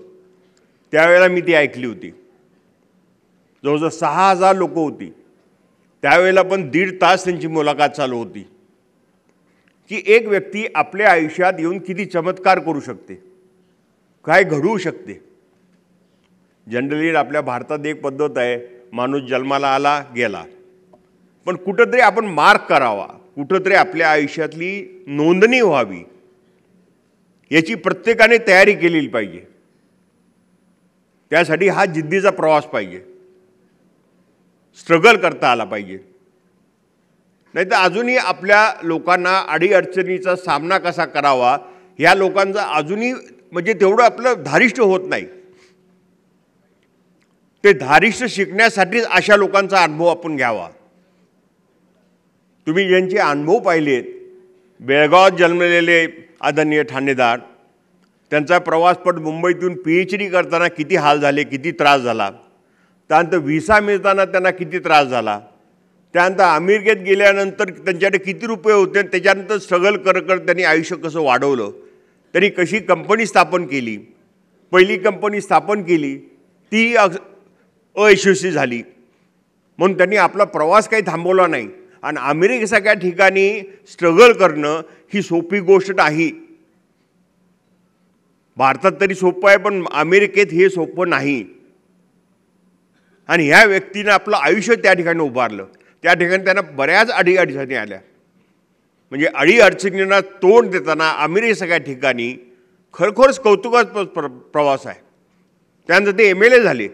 त्यावेळेला मी ती ऐकली होती. जवळजवळ 6000 लोक होती. त्यावेळेला पण 1.5 तास त्यांची मुलाखत चालू होती की एक व्यक्ती आपल्या आयुष्यात येऊन किती चमत्कार करू शकते, काय घडवू शकते. जनरली आपल्या भारतात एक पद्धत आहे, माणूस जन्माला आला गेला, पण कुठंतरी आपण मार्क करावा, कुठंतरी आपल्या आयुष्यातली नोंदणी व्हावी, याची प्रत्येकाने तयारी केलेली पाहिजे. त्यासाठी हा जिद्दीचा प्रवास पाहिजे, स्ट्रगल करता आला पाहिजे. नाही तर अजूनही आपल्या लोकांना अडीअडचणीचा सामना कसा करावा ह्या लोकांचा अजूनही म्हणजे तेवढं आपलं धारिष्ट होत नाही. ते धारिष्ट शिकण्यासाठीच अशा लोकांचा अनुभव आपण घ्यावा. तुम्ही ज्यांचे अनुभव पाहिलेत, बेळगावात जन्मलेले आदरणीय ठाणेदार, त्यांचा प्रवासपट मुंबईतून PhD करताना किती हाल झाले, किती त्रास झाला, त्यानंतर व्हिसा मिळताना त्यांना किती त्रास झाला, त्यानंतर अमेरिकेत गेल्यानंतर त्यांच्याकडे किती रुपये होते, त्याच्यानंतर स्ट्रगल करत त्यांनी आयुष्य कसं वाढवलं, त्यांनी कशी कंपनी स्थापन केली, पहिली कंपनी स्थापन केली ती अयशस्वी झाली, म्हणून त्यांनी आपला प्रवास काही थांबवला नाही. आणि अमेरिकेसारख्या ठिकाणी स्ट्रगल करणं ही सोपी गोष्ट नाही. भारतात तरी सोपं आहे, पण अमेरिकेत हे सोपं नाही. आणि ह्या व्यक्तीनं आपलं आयुष्य त्या ठिकाणी उभारलं. त्या ठिकाणी त्यांना बऱ्याच अडीअडचणी आल्या, म्हणजे अडीअडचणींना तोंड देताना अमेरिकेसारख्या ठिकाणी खरोखरच कौतुकास्पद प्रवास आहे. त्यानंतर ते MLA झाले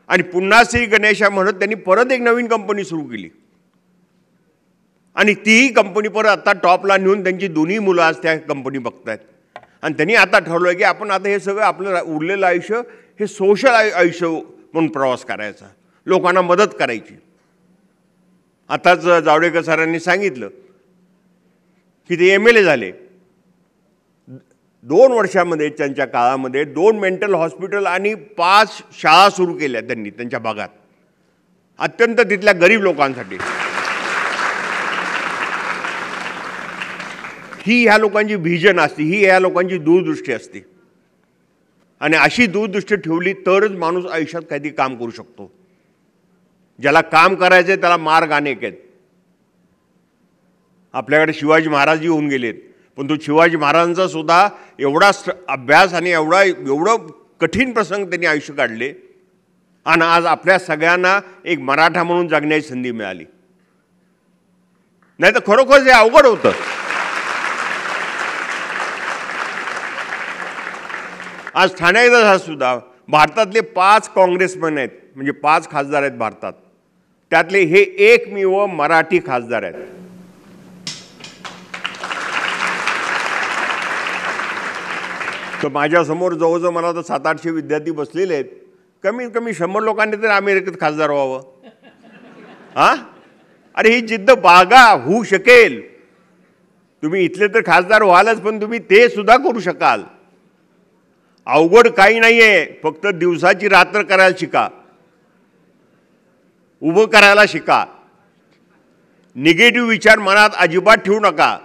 आणि पुन्हा श्री गणेशा म्हणत त्यांनी परत एक नवीन कंपनी सुरू केली आणि तीही कंपनी परत आता टॉपला नेऊन त्यांची दोन्ही मुलं आज त्या कंपनी बघतायत. आणि त्यांनी आता ठरवलं की आपण आता हे सगळं आपलं उरलेलं आयुष्य हे सोशल आयुष्य म्हणून प्रवास करायचा, लोकांना मदत करायची. आताच जावडेकर सरांनी सांगितलं की ते MLA झाले. 2 वर्षामध्ये त्यांच्या काळामध्ये 2 मेंटल हॉस्पिटल आणि 5 शाळा सुरू केल्या त्यांनी त्यांच्या भागात, अत्यंत तिथल्या गरीब लोकांसाठी. ही ह्या लोकांची व्हिजन असते, ही ह्या लोकांची दूरदृष्टी असते. आणि अशी दूरदृष्टी ठेवली तरच माणूस आयुष्यात काहीतरी काम करू शकतो. ज्याला काम करायचं आहे त्याला मार्ग अनेक आहेत. आपल्याकडे शिवाजी महाराज येऊन गेलेत, पण तो शिवाजी महाराजांचा सुद्धा एवढा अभ्यास आणि एवढं कठीण प्रसंग त्यांनी आयुष्य काढले आणि आज आपल्या सगळ्यांना एक मराठा म्हणून जगण्याची संधी मिळाली. नाही तर खरोखर हे अवघड होतं. आज ठाण्याचा सुद्धा भारतातले 5 काँग्रेसमॅन आहेत, म्हणजे 5 खासदार आहेत भारतात, त्यातले हे एकमेव मराठी खासदार आहेत. तर माझ्यासमोर जवळजवळ मला तर 700-800 विद्यार्थी बसलेले आहेत. कमीत कमी 100 लोकांनी तरी अमेरिकेत खासदार व्हावं. हां, अरे ही जिद्द बागा होऊ शकेल. तुम्ही इथले तर खासदार व्हालच, पण तुम्ही ते सुद्धा करू शकाल. अवघड काही नाही आहे, फक्त दिवसाची रात्र करायला शिका, उभं करायला शिका. निगेटिव्ह विचार मनात अजिबात ठेवू नका.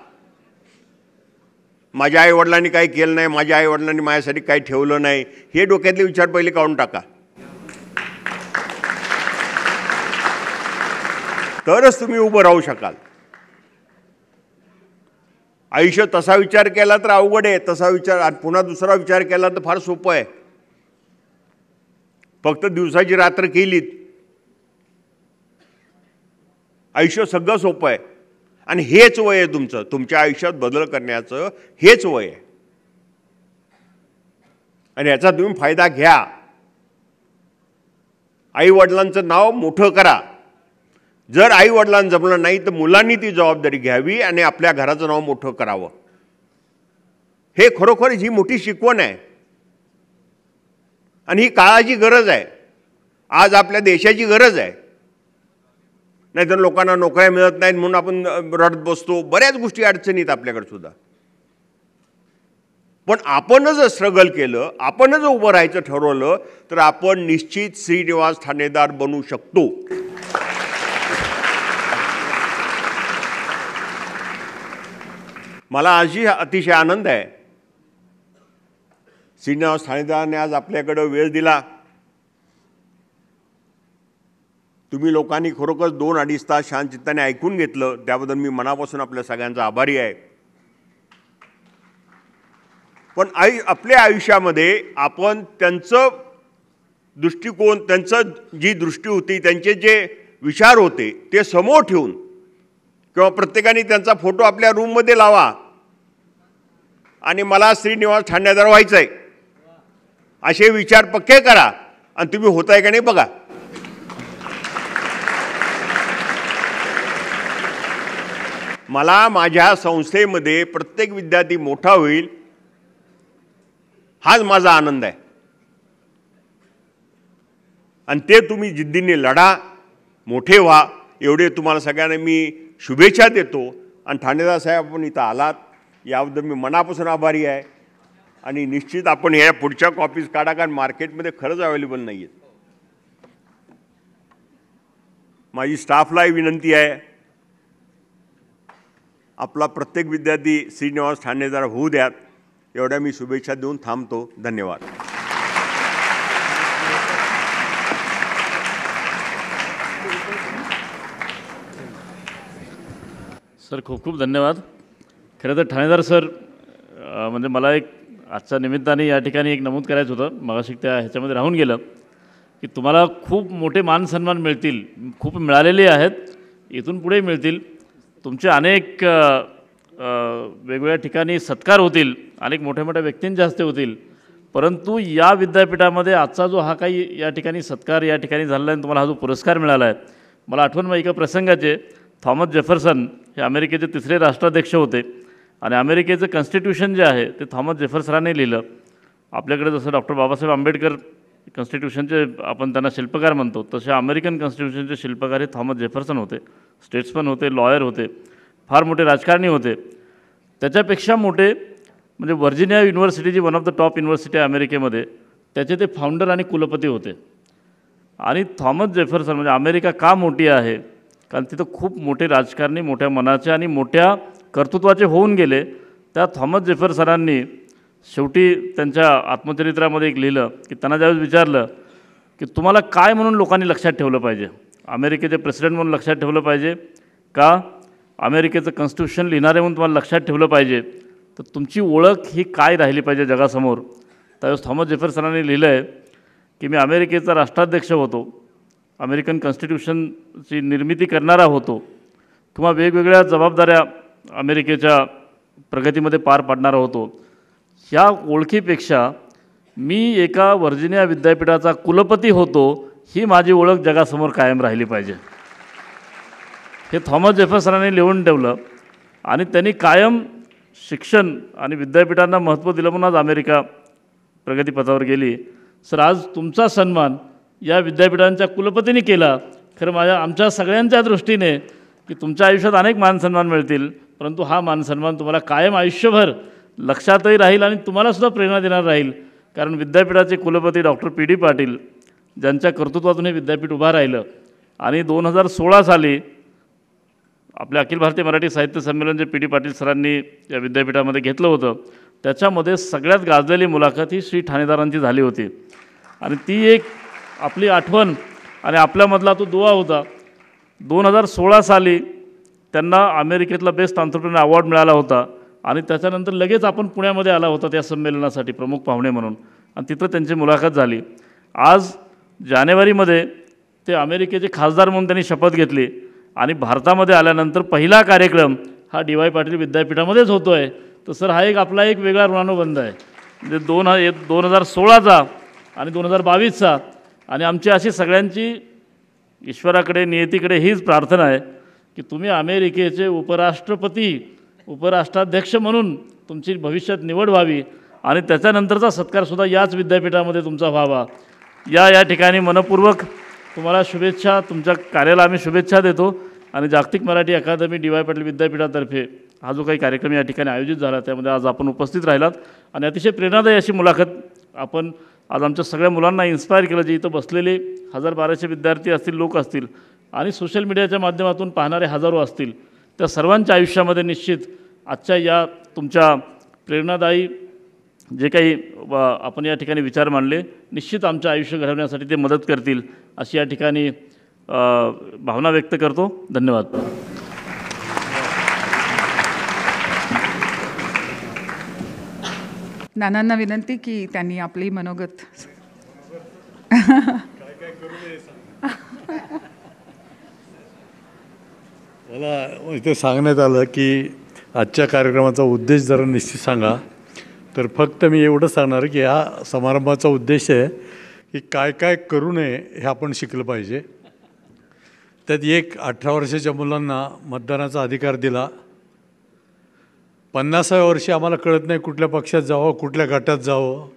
माझ्या आईवडिलांनी काही केलं नाही, माझ्या आईवडिलांनी माझ्यासाठी काही ठेवलं नाही, हे डोक्यातले विचार पहिले काढून टाका. तरच तुम्ही उभं राहू शकाल. आयुष्य तसा विचार केला तर अवघड आहे, तसा विचार पुन्हा दुसरा विचार केला तर फार सोपं आहे. फक्त दिवसाची रात्र केलीत, आयुष्य सगळं सोपं आहे. आणि हेच वय आहे तुमचं, तुमच्या आयुष्यात बदल करण्याचं हेच वय आहे. आणि याचा तुम्ही फायदा घ्या. आईवडिलांचं नाव मोठं करा. जर आईवडिलांना जमलं नाही तर मुलांनी ती जबाबदारी घ्यावी आणि आपल्या घराचं नाव मोठं करावं. हे खरोखर ही मोठी शिकवण आहे आणि ही काळाची गरज आहे. आज आपल्या देशाची गरज आहे. नाहीतर लोकांना नोकऱ्या मिळत नाहीत म्हणून आपण रडत बसतो. बऱ्याच गोष्टी अडचणीत आपल्याकडे सुद्धा. पण आपणच स्ट्रगल केलं, आपणच उभं राहायचं ठरवलं तर आपण निश्चित श्रीनिवास ठाणेदार बनू शकतो. मला आजही अतिशय आनंद आहे, श्रीनिवास ठाणेदारांनी आज आपल्याकडं वेळ दिला. तुम्ही लोकांनी खरोखर 2-2.5 तास शांतचित्ताने ऐकून घेतलं, त्याबद्दल मी मनापासून आपल्या सगळ्यांचा आभारी आहे. पण आपल्या आयुष्यामध्ये आपण त्यांचं दृष्टिकोन, त्यांचं जी दृष्टी होती, त्यांचे जे विचार होते ते समोर ठेवून, किंवा प्रत्येकाने त्यांचा फोटो आपल्या रूममध्ये लावा आणि मला श्रीनिवास ठाणेदार व्हायचं आहे असे विचार पक्के करा आणि तुम्ही होताय का नाही बघा. मला माझ्या संस्थेमध्ये प्रत्येक विद्यार्थी मोठा होईल हाच माझा आनंद आहे. आणि ते तुम्ही जिद्दीने लढा, मोठे व्हा, एवढे तुम्हाला सगळ्यांना मी शुभेच्छा देतो. आणि ठाणेदार साहेब आपण इथं आलात याबद्दल मी मनापासून आभारी आहे. आणि निश्चित आपण ह्या पुढच्या कॉपीज काढा, कारण मार्केटमध्ये खरंच अवेलेबल नाही आहेत. माझी स्टाफलाही विनंती आहे, आपला प्रत्येक विद्यार्थी श्रीनिवास ठाणेदार होऊ द्यात. एवढ्या मी शुभेच्छा देऊन थांबतो. धन्यवाद. सर खूप खूप धन्यवाद. खरं तर ठाणेदार सर, म्हणजे मला एक आजच्या निमित्ताने या ठिकाणी एक नमूद करायचं होतं, मगाशी त्या ह्याच्यामध्ये राहून गेलं, की तुम्हाला खूप मोठे मान सन्मान मिळतील, खूप मिळालेले आहेत, इथून पुढे मिळतील. तुमचे अनेक वेगवेगळ्या ठिकाणी सत्कार होतील, अनेक मोठ्या मोठ्या व्यक्तींच्या हस्ते होतील. परंतु या विद्यापीठामध्ये आजचा जो हा काही या ठिकाणी सत्कार या ठिकाणी झालेला आहे, तुम्हाला हा जो पुरस्कार मिळाला आहे, मला आठवण एका प्रसंगाचे, थॉमस जेफरसन हे अमेरिकेचे 3रे राष्ट्राध्यक्ष होते आणि अमेरिकेचं कॉन्स्टिट्यूशन जे आहे ते थॉमस जेफरसनाने लिहिलं. आपल्याकडे जसं डॉक्टर बाबासाहेब आंबेडकर कॉन्स्टिट्यूशनचे आपण त्यांना शिल्पकार म्हणतो, तसे अमेरिकन कॉन्स्टिट्यूशनचे शिल्पकार हे थॉमस जेफरसन होते. स्टेट्समन होते, लॉयर होते, फार मोठे राजकारणी होते. त्याच्यापेक्षा मोठे म्हणजे व्हर्जिनिया युनिव्हर्सिटी, जी one of the top university आहे अमेरिकेमध्ये, त्याचे ते फाउंडर आणि कुलपती होते. आणि थॉमस जेफरसन म्हणजे अमेरिका का मोठी आहे, कारण तिथं खूप मोठे राजकारणी, मोठ्या मनाचे आणि मोठ्या कर्तृत्वाचे होऊन गेले. त्या थॉमस जेफरसनांनी शेवटी त्यांच्या आत्मचरित्रामध्ये एक लिहिलं, की त्यांना ज्यावेळेस विचारलं की तुम्हाला काय म्हणून लोकांनी लक्षात ठेवलं पाहिजे, अमेरिकेचे प्रेसिडेंट म्हणून लक्षात ठेवलं पाहिजे का अमेरिकेचं कॉन्स्टिट्यूशन लिहिणारे म्हणून तुम्हाला लक्षात ठेवलं पाहिजे, तर तुमची ओळख ही काय राहिली पाहिजे जगासमोर. त्यावेळेस थॉमस जेफरसनांनी लिहिलं आहे की मी अमेरिकेचा राष्ट्राध्यक्ष होतो, अमेरिकन कॉन्स्टिट्यूशनची निर्मिती करणारा होतो, किंवा वेगवेगळ्या जबाबदाऱ्या अमेरिकेच्या प्रगतीमध्ये पार पाडणारा होतो. ह्या ओळखीपेक्षा मी एका व्हर्जिनिया विद्यापीठाचा कुलपती होतो, ही माझी ओळख जगासमोर कायम राहिली पाहिजे. हे थॉमस जेफरसनाने लिहून ठेवलं आणि त्यांनी कायम शिक्षण आणि विद्यापीठांना महत्त्व दिलं म्हणून आज अमेरिका प्रगतीपथावर गेली. सर, आज तुमचा सन्मान या विद्यापीठांच्या कुलपतींनी केला. खरं आमच्या सगळ्यांच्या दृष्टीने की तुमच्या आयुष्यात अनेक मानसन्मान मिळतील, परंतु हा मानसन्मान तुम्हाला कायम आयुष्यभर लक्षातही राहील आणि तुम्हालासुद्धा प्रेरणा देणार राहील. कारण विद्यापीठाचे कुलपती डॉक्टर पी.डी. पाटील, ज्यांच्या कर्तृत्वातून हे विद्यापीठ उभा राहिलं आणि 2016 साली आपल्या अखिल भारतीय मराठी साहित्य संमेलन जे पी.डी. पाटील सरांनी या विद्यापीठामध्ये घेतलं होतं, त्याच्यामध्ये सगळ्यात गाजलेली मुलाखत ही श्री ठाणेदारांची झाली होती. आणि ती एक आपली आठवण आणि आपल्यामधला तो दुवा होता. 2016 साली त्यांना अमेरिकेतला बेस्ट एंटरप्रेन्योर अवॉर्ड मिळाला होता आणि त्याच्यानंतर लगेच आपण पुण्यामध्ये आला होता त्या संमेलनासाठी प्रमुख पाहुणे म्हणून, आणि तिथं त्यांची मुलाखत झाली. आज जानेवारीमध्ये ते अमेरिकेचे खासदार म्हणून त्यांनी शपथ घेतली आणि भारतामध्ये आल्यानंतर पहिला कार्यक्रम हा डी.वाय. पाटील विद्यापीठामध्येच होतो आहे. तर सर, हा आपला एक वेगळा ऋणानुबंध आहे, म्हणजे 2016चा आणि 2022चा. आणि आमची अशी सगळ्यांची ईश्वराकडे, नियतीकडे हीच प्रार्थना आहे की तुम्ही अमेरिकेचे उपराष्ट्राध्यक्ष म्हणून तुमची भविष्यात निवड व्हावी आणि त्याच्यानंतरचा सत्कारसुद्धा याच विद्यापीठामध्ये तुमचा व्हावा. या ठिकाणी मनपूर्वक तुम्हाला शुभेच्छा, तुमच्या कार्याला आम्ही शुभेच्छा देतो. आणि जागतिक मराठी अकादमी डी.वाय. पाटील विद्यापीठातर्फे हा जो काही कार्यक्रम या ठिकाणी आयोजित झाला त्यामध्ये आज आपण उपस्थित राहिलात आणि अतिशय प्रेरणादायी अशी मुलाखत आपण आज आमच्या सगळ्या मुलांना इन्स्पायर केलं. जे इथं बसलेले 1000-1200 विद्यार्थी असतील, लोक असतील आणि सोशल मीडियाच्या माध्यमातून पाहणारे हजारो असतील, त्या सर्वांच्या आयुष्यामध्ये निश्चित आजच्या या तुमच्या प्रेरणादायी जे काही आपण या ठिकाणी विचार मांडले, निश्चित आमचं आयुष्य घडवण्यासाठी ते मदत करतील अशी या ठिकाणी भावना व्यक्त करतो. धन्यवाद. नानांना विनंती की त्यांनी आपली मनोगत मला इथे सांगण्यात आलं की आजच्या कार्यक्रमाचा उद्देश जरा निश्चित सांगा. तर फक्त मी एवढं सांगणार की ह्या समारंभाचा उद्देश आहे की काय काय करू नये हे आपण शिकलं पाहिजे. त्यात एक 18 वर्षाच्या मुलांना मतदानाचा अधिकार दिला. 50व्या वर्षी आम्हाला कळत नाही कुठल्या पक्षात जावं, कुठल्या गटात जावं.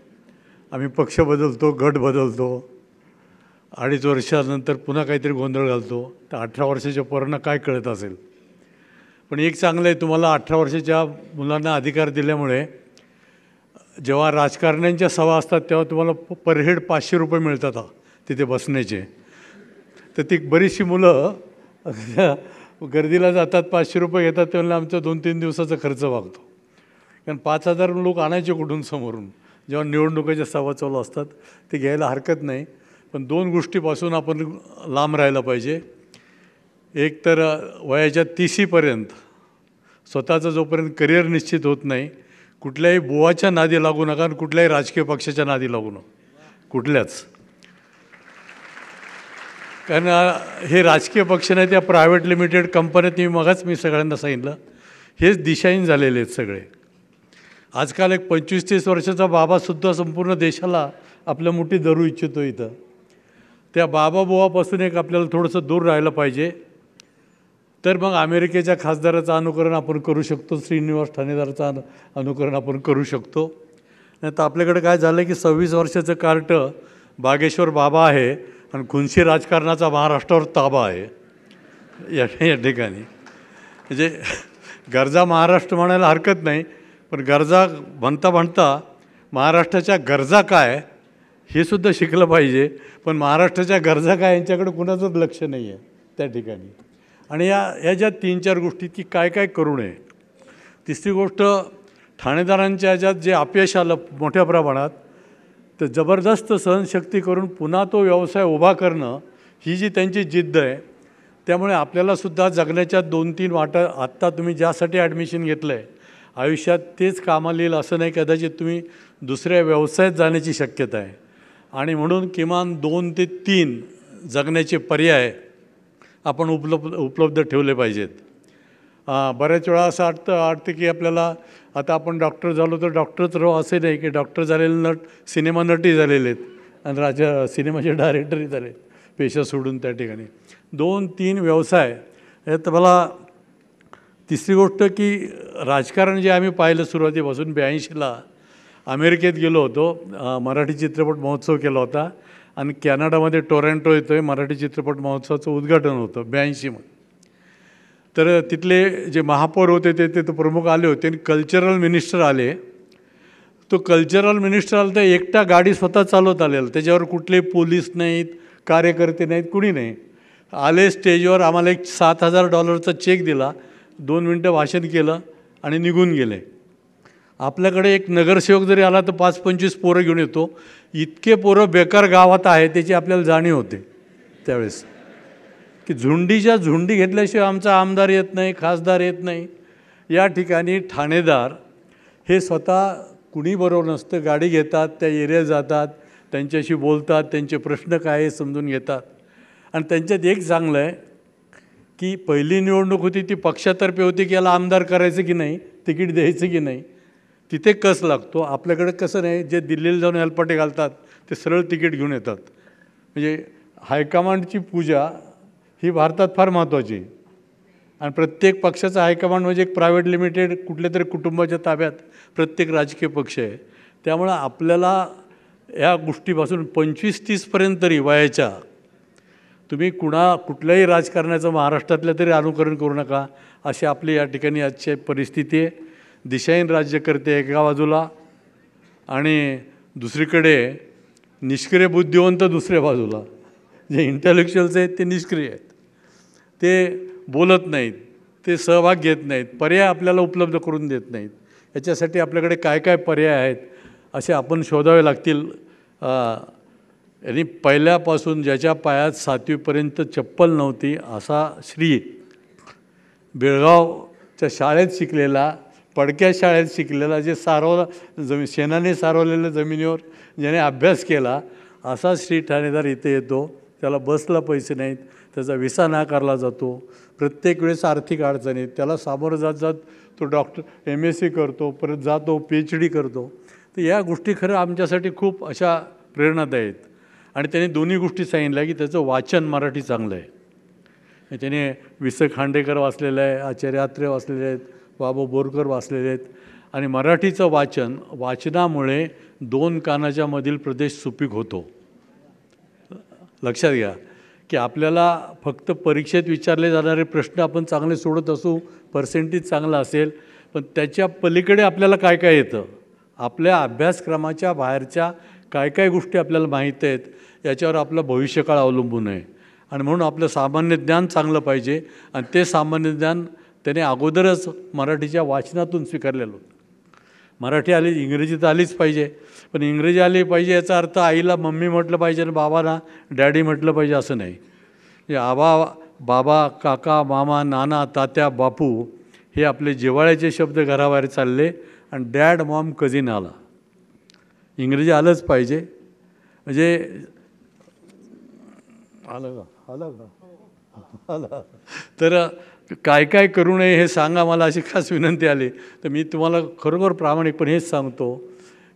आम्ही पक्ष बदलतो, गट बदलतो, 2.5 वर्षानंतर पुन्हा काहीतरी गोंधळ घालतो. तर 18 वर्षाच्या पोरांना काय कळत असेल. पण एक चांगलं आहे, तुम्हाला 18 वर्षाच्या मुलांना अधिकार दिल्यामुळे जेव्हा राजकारण्यांच्या सभा असतात तेव्हा तुम्हाला पर हेड 500 रुपये मिळतात तिथे बसण्याचे. तर ती बरीचशी मुलं गर्दीला जातात, 500 रुपये घेतात, तेव्हा आमचा 2-3 दिवसाचा खर्च वागतो. कारण 5000 लोक आणायचे कुठून समोरून जेव्हा निवडणुकीच्या सभा चालू असतात. ते घ्यायला हरकत नाही. पण 2 गोष्टीपासून आपण लांब राहायला पाहिजे. एक तर वयाच्या 30पर्यंत स्वतःचं जोपर्यंत करिअर निश्चित होत नाही, कुठल्याही बुवाच्या नादी लागू नका आणि कुठल्याही राजकीय पक्षाच्या नादी लागू नका, कुठल्याच. कारण हे राजकीय पक्ष नाही, त्या प्रायव्हेट लिमिटेड कंपन्यात मी सगळ्यांना सांगितलं, हेच दिशाहीन झालेले आहेत सगळे. आजकाल एक 25-30 वर्षाचा बाबासुद्धा संपूर्ण देशाला आपल्या मुठीत धरू इच्छितो. इथं त्या बाबा-बुवापासून एक आपल्याला थोडंसं दूर राहायला पाहिजे. तर मग अमेरिकेच्या खासदाराचं अनुकरण आपण करू शकतो, श्रीनिवास ठाणेदाराचं अनुकरण आपण करू शकतो. नाही तर आपल्याकडे काय झालं की 26 वर्षाचं कार्ट बागेश्वर बाबा आहे आणि खुनशी राजकारणाचा महाराष्ट्रावर ताबा आहे या ठिकाणी. म्हणजे गरजा महाराष्ट्र म्हणायला हरकत नाही, पण गरजा म्हणता महाराष्ट्राच्या गरजा काय हे सुद्धा शिकलं पाहिजे. पण महाराष्ट्राच्या गरजा काय यांच्याकडे कुणाचंच लक्ष नाही आहे त्या ठिकाणी. आणि या ज्या 3-4 गोष्टी की काय काय करू नये. तिसरी गोष्ट, ठाणेदारांच्या ह्याच्यात जे अपयश आलं मोठ्या प्रमाणात, तर जबरदस्त सहनशक्ती करून पुन्हा तो व्यवसाय उभा करणं ही जी त्यांची जिद्द आहे. त्यामुळे आपल्यालासुद्धा जगण्याच्या 2-3 वाटा, आत्ता तुम्ही ज्यासाठी ॲडमिशन घेतलं आहे आयुष्यात तेच कामाला येईल असं नाही, कदाचित तुम्ही दुसऱ्या व्यवसायात जाण्याची शक्यता आहे. आणि म्हणून किमान 2 ते 3 जगण्याचे पर्याय आपण उपलब्ध ठेवले पाहिजेत. बऱ्याच वेळा असं वाटतं की आपल्याला आता आपण डॉक्टर झालो तर डॉक्टरच राहू असे नाही की डॉक्टर झालेले सिनेमा नटी झालेले आहेत आणि सिनेमाचे डायरेक्टरही झाले पेशा सोडून त्या ठिकाणी 2-3 व्यवसाय यात मला तिसरी गोष्ट की राजकारण जे आम्ही पाहिलं सुरुवातीपासून 82ला अमेरिकेत गेलो होतो, मराठी चित्रपट महोत्सव केला होता आणि कॅनडामध्ये टोरंटो येतो आहे मराठी चित्रपट महोत्सवाचं उद्घाटन होतं 82मध्ये. तर तिथले जे महापौर होते ते प्रमुख आले होते आणि कल्चरल मिनिस्टर आले. तो कल्चरल मिनिस्टर आला तर एकटा गाडी स्वतः चालवत आलेला, त्याच्यावर कुठले पोलीस नाहीत, कार्यकर्ते नाहीत, कुणी नाही. आले स्टेजवर, आम्हाला एक $7,000 चेक दिला, 2 मिनटं भाषण केलं आणि निघून गेले. आपल्याकडे एक नगरसेवक जरी आला तर 5-25 पोरं घेऊन येतो. इतके पोरं बेकार गावात आहे त्याची आपल्याला जाणीव होते त्यावेळेस की झुंडीच्या झुंडी घेतल्याशिवाय आमचा आमदार येत नाही, खासदार येत नाही. या ठिकाणी ठाणेदार हे स्वतः कुणी बरोबर नसतं, गाडी घेतात, त्या एरियात जातात, त्यांच्याशी बोलतात, त्यांचे प्रश्न काय आहे समजून घेतात. आणि त्यांच्यात एक चांगलं आहे की पहिली निवडणूक होती ती पक्षातर्फे होती की याला आमदार करायचं की नाही, तिकीट द्यायचं की नाही, तिथे कस लागतो. आपल्याकडे कसं नाही, जे दिल्लीला जाऊन हेलपाटे घालतात ते सरळ तिकीट घेऊन येतात. म्हणजे हायकमांडची पूजा ही भारतात फार महत्त्वाची आहे आणि प्रत्येक पक्षाचा हायकमांड म्हणजे एक प्रायव्हेट लिमिटेड कुठल्या तरी कुटुंबाच्या ताब्यात प्रत्येक राजकीय पक्ष आहे. त्यामुळं आपल्याला या गोष्टीपासून 25-30पर्यंत तरी वयाच्या तुम्ही कुठल्याही राजकारणाचं महाराष्ट्रातल्या तरी अनुकरण करू नका, अशी आपली या ठिकाणी आजची परिस्थिती आहे. दिशाहीन राज्यकर्ते एका बाजूला आणि दुसरीकडे निष्क्रिय बुद्धिवंत दुसऱ्या बाजूला. जे इंटेलेक्च्युअल्स आहेत ते निष्क्रिय आहेत, ते बोलत नाहीत, ते सहभाग घेत नाहीत, पर्याय आपल्याला उपलब्ध करून देत नाहीत. याच्यासाठी आपल्याकडे काय काय पर्याय आहेत असे आपण शोधावे लागतील. आणि पहिल्यापासून ज्याच्या पायात 7वीपर्यंत चप्पल नव्हती असा श्री, बेळगावच्या शाळेत शिकलेला, पडक्या शाळेत शिकलेला, जे शेणाने सारवलेल्या जमिनीवर ज्याने अभ्यास केला असा श्री ठाणेदार इथे येतो. त्याला बसला पैसे नाहीत, त्याचा विसा नाकारला जातो, प्रत्येक वेळेस आर्थिक अडचणीत त्याला सामोरं जात तो डॉक्टर MSc करतो, परत जातो PhD करतो. तर या गोष्टी खरं आमच्यासाठी खूप अशा प्रेरणादायी आहेत. आणि त्याने दोन्ही गोष्टी सांगितल्या की त्याचं वाचन मराठी चांगलं आहे. त्याने वि स खांडेकर वाचलेलं आहे, आचार्य अत्रे वाचलेले आहेत, बाबा बोरकर वाचलेले आहेत. आणि मराठीचं वाचनामुळे 2 कानाच्या मधील प्रदेश सुपीक होतो. लक्षात घ्या की आपल्याला फक्त परीक्षेत विचारले जाणारे प्रश्न आपण चांगले सोडत असू, पर्सेंटेज चांगला असेल, पण त्याच्या पलीकडे आपल्याला काय काय येतं, आपल्या अभ्यासक्रमाच्या बाहेरच्या काय काय गोष्टी आपल्याला माहीत आहेत, याच्यावर आपलं भविष्यकाळ अवलंबून आहे. आणि म्हणून आपलं सामान्य ज्ञान चांगलं पाहिजे. आणि ते सामान्य ज्ञान त्याने अगोदरच मराठीच्या वाचनातून स्वीकारलेलं होतं. मराठी आली, इंग्रजी तर आलीच पाहिजे, पण इंग्रजी आली पाहिजे याचा अर्थ आईला मम्मी म्हटलं पाहिजे आणि बाबांना डॅडी म्हटलं पाहिजे असं नाही. बाबा, काका, मामा, नाना, तात्या, बापू हे आपले जिव्हाळ्याचे शब्द घराबाहेर चालले आणि डॅड, मॉम, कझिन आला. इंग्रजी आलंच पाहिजे. म्हणजे आलं तर काय काय करू नये हे सांगा मला, अशी खास विनंती आली. तर मी तुम्हाला खरोखर प्रामाणिकपणे हेच सांगतो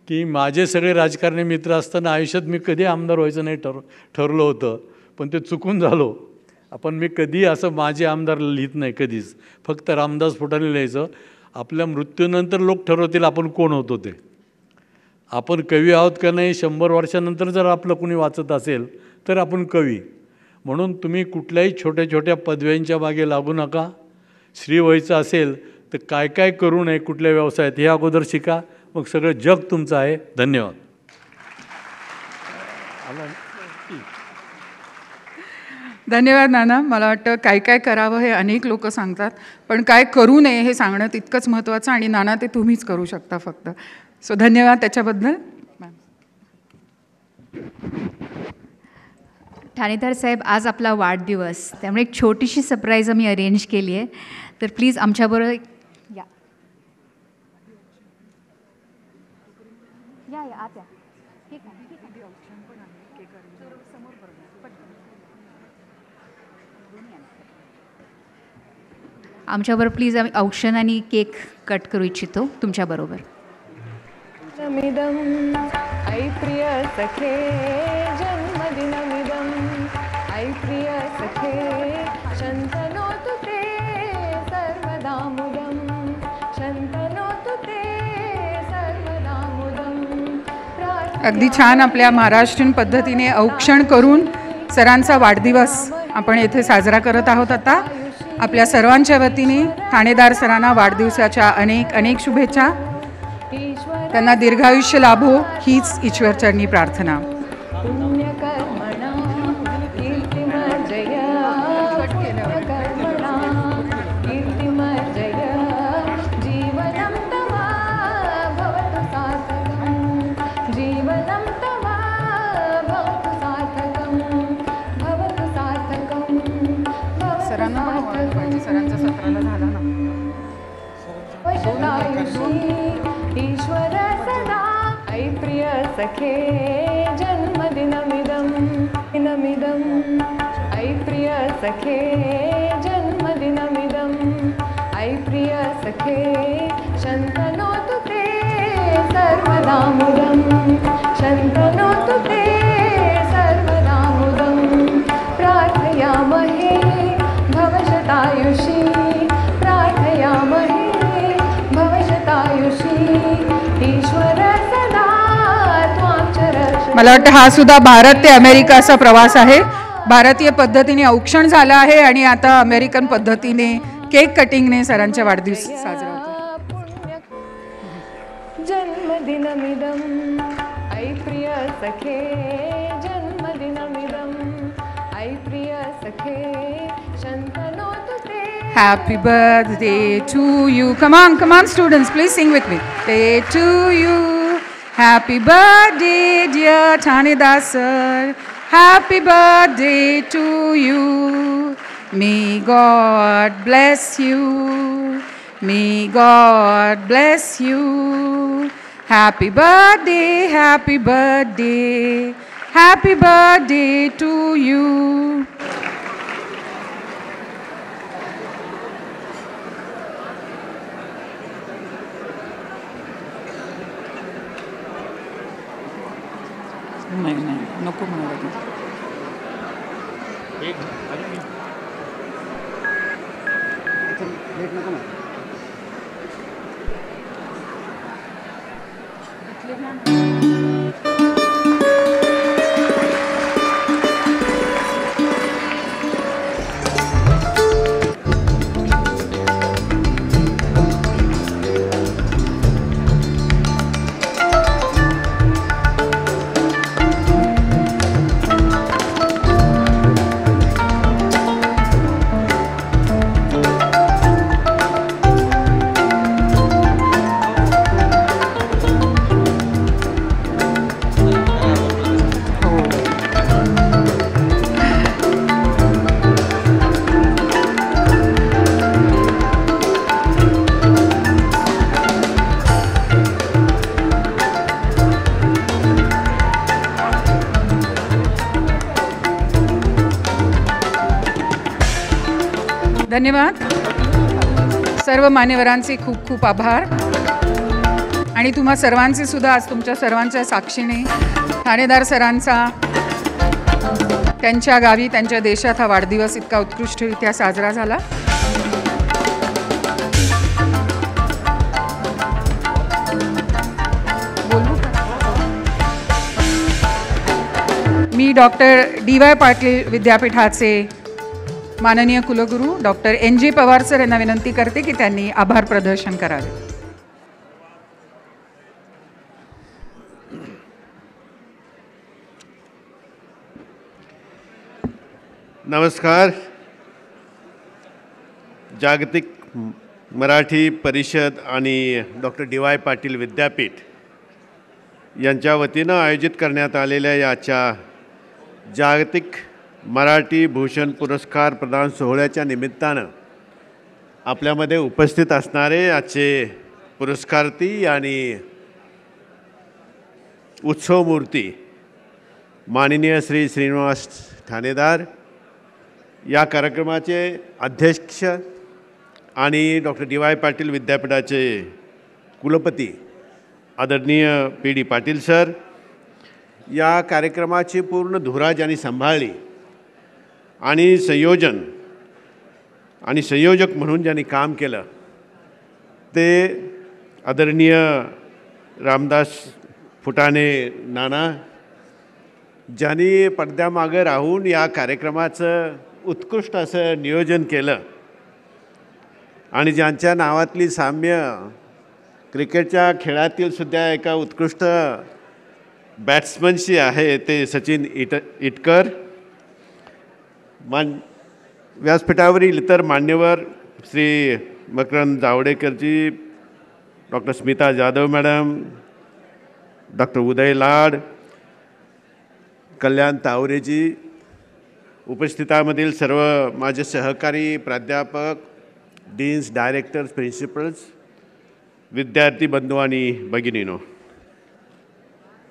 की माझे सगळे राजकारणी मित्र असताना आयुष्यात मी कधी आमदार व्हायचं नाही ठरलं होतं, पण ते चुकून झालो. आपण मी कधी असं माझे आमदार लिहित नाही कधीच, फक्त रामदास फुटाणे लिहायचं. आपल्या मृत्यूनंतर लोक ठरवतील आपण कोण होतो ते. आपण कवी आहोत का नाही 100 वर्षानंतर जर आपलं कुणी वाचत असेल तर आपण कवी. म्हणून तुम्ही कुठल्याही छोट्या छोट्या पदव्यांच्या मागे लागू नका. श्री व्हायचं असेल तर काय काय करू नये कुठल्या व्यवसायात हे अगोदर शिका, मग सगळं जग तुमचं आहे. धन्यवाद. धन्यवाद नाना. मला वाटतं काय काय करावं हे अनेक लोक सांगतात, पण काय करू नये हे सांगणं तितकंच महत्त्वाचं. आणि नाना ते तुम्हीच करू शकता फक्त. सो धन्यवाद त्याच्याबद्दल. ठाणेदार साहेब, आज आपला वाढदिवस, त्यामुळे एक छोटीशी सरप्राईज आम्ही अरेंज केली आहे. तर प्लीज आमच्याबरोबर या या आत या. ठीक आहे. आमच्याबरोबर प्लीज आम्ही औक्षण आणि केक कट करू इच्छितो तुमच्याबरोबर. ऐ प्रिय सखे जन्मदिनमिदं ऐ प्रिय सखे शन्तनोतु ते सर्वदा मुदं शन्तनोतु ते सर्वदा मुदं. अगदी छान आपल्या महाराष्ट्रीयन पद्धतीने औक्षण करून सरांचा वाढदिवस आपण येथे साजरा करत आहोत. आता आपल्या सर्वांच्या वतीने ठाणेदार सरांना वाढदिवसाच्या अनेक अनेक शुभेच्छा. त्यांना दीर्घायुष्य लाभो हीच ईश्वरचरणी प्रार्थना. सरांचा सत्राला झाला ना. ईश्वर सदा ऐ प्रिय सखे जन्मदिनमिदं दिनमिदं ऐ प्रिय सखे जन्मदिनमिदं ऐ प्रिय सखे शन्तनोतु ते सर्वदा मुदं शन्तनोतु ते सर्वदा मुदं. प्रार्थयामहे भवशतायुषी प्रार्थयामहे भवशतायुषी ईश्वर सदा त्वां चरति. मला वाटतं हा सुद्धा भारत ते अमेरिका असा प्रवास आहे. भारतीय पद्धतीने औक्षण झालं आहे आणि आता अमेरिकन पद्धतीने केक कटिंगने सरांचा वाढदिवस साजरा होतो. जन्मदिनमिदं ऐ प्रिय सखे जन्मदिनमिदं ऐ प्रिय सखे शन्तनोतु ते. Happy birthday to you. Come on students, please sing with me. Day to you. Happy birthday dear Thanedar sir. Happy birthday to you. May God bless you. May God bless you. Happy birthday, happy birthday. Happy birthday to you. नाही नको म्हणाला. धन्यवाद. सर्व मान्यवरांचे खूप खूप आभार आणि तुम्हा सर्वांचे सुद्धा आज तुमच्या सर्वांच्या साक्षीने ठाणेदार सरांचा त्यांच्या गावी त्यांच्या देशात हा वाढदिवस इतका उत्कृष्टरित्या साजरा झाला. मी डॉक्टर DY पाटील विद्यापीठाचे माननीय कुलगुरू डॉक्टर NG पवार सर यांना विनंती करते की त्यांनी आभार प्रदर्शन करावे. नमस्कार. जागतिक मराठी परिषद आणि डॉक्टर DY पाटील विद्यापीठ यांच्या वतीनं आयोजित करण्यात आलेल्या याच्या जागतिक मराठी भूषण पुरस्कार प्रदान सोहळ्याच्या निमित्तानं आपल्यामध्ये उपस्थित असणारे आजचे पुरस्कार्थी आणि उत्सवमूर्ती माननीय श्री श्रीनिवास ठाणेदार, या कार्यक्रमाचे अध्यक्ष आणि डॉक्टर DY पाटील विद्यापीठाचे कुलपती आदरणीय PD पाटील सर, या कार्यक्रमाची पूर्ण धुरा ज्यांनी सांभाळली आणि संयोजक म्हणून ज्यांनी काम केलं ते आदरणीय रामदास फुटाणे नाना, ज्यांनी पडद्यामागं राहून या कार्यक्रमाचं उत्कृष्ट असं नियोजन केलं आणि ज्यांच्या नावातली साम्य क्रिकेटच्या खेळातील सुद्धा एका उत्कृष्ट बॅट्समनशी आहे ते सचिन इटकर. व्यासपीठावरील इतर मान्यवर श्री मकरंद जावडेकरजी, doctor Smita Jadhav madam, doctor Uday Lad, Kalyan तावरेजी, उपस्थितामधील सर्व माझे सहकारी प्राध्यापक, डीन्स, डायरेक्टर्स, प्रिन्सिपल्स, विद्यार्थी बंधू आणि भगिनीनो,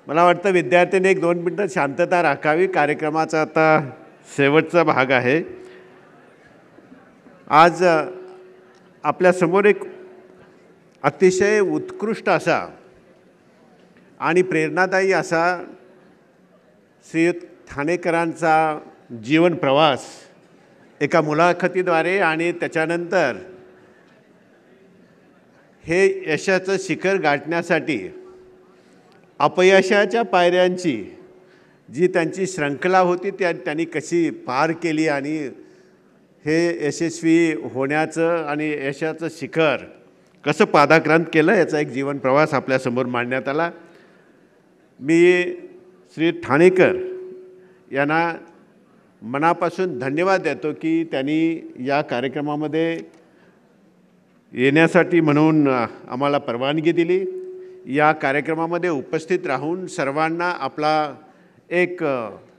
मला वाटतं विद्यार्थ्यांनी 1-2 मिनटं शांतता राखावी. कार्यक्रमाचा आता शेवटचा भाग आहे. आज आपल्यासमोर एक अतिशय उत्कृष्ट असा आणि प्रेरणादायी असा श्रीयुत ठाणेकरांचा जीवन प्रवास एका मुलाखतीद्वारे आणि त्याच्यानंतर हे यशाचं शिखर गाठण्यासाठी अपयशाच्या पायऱ्यांची जी त्यांची श्रृंखला होती त्यांनी कशी पार केली आणि हे यशस्वी होण्याचं आणि यशाचं शिखर कसं पादाक्रांत केलं याचा एक जीवन प्रवास आपल्यासमोर मांडण्यात आला. मी श्री ठाणेकर यांना मनापासून धन्यवाद देतो की त्यांनी या कार्यक्रमामध्ये येण्यासाठी म्हणून आम्हाला परवानगी दिली. या कार्यक्रमामध्ये उपस्थित राहून सर्वांना आपला एक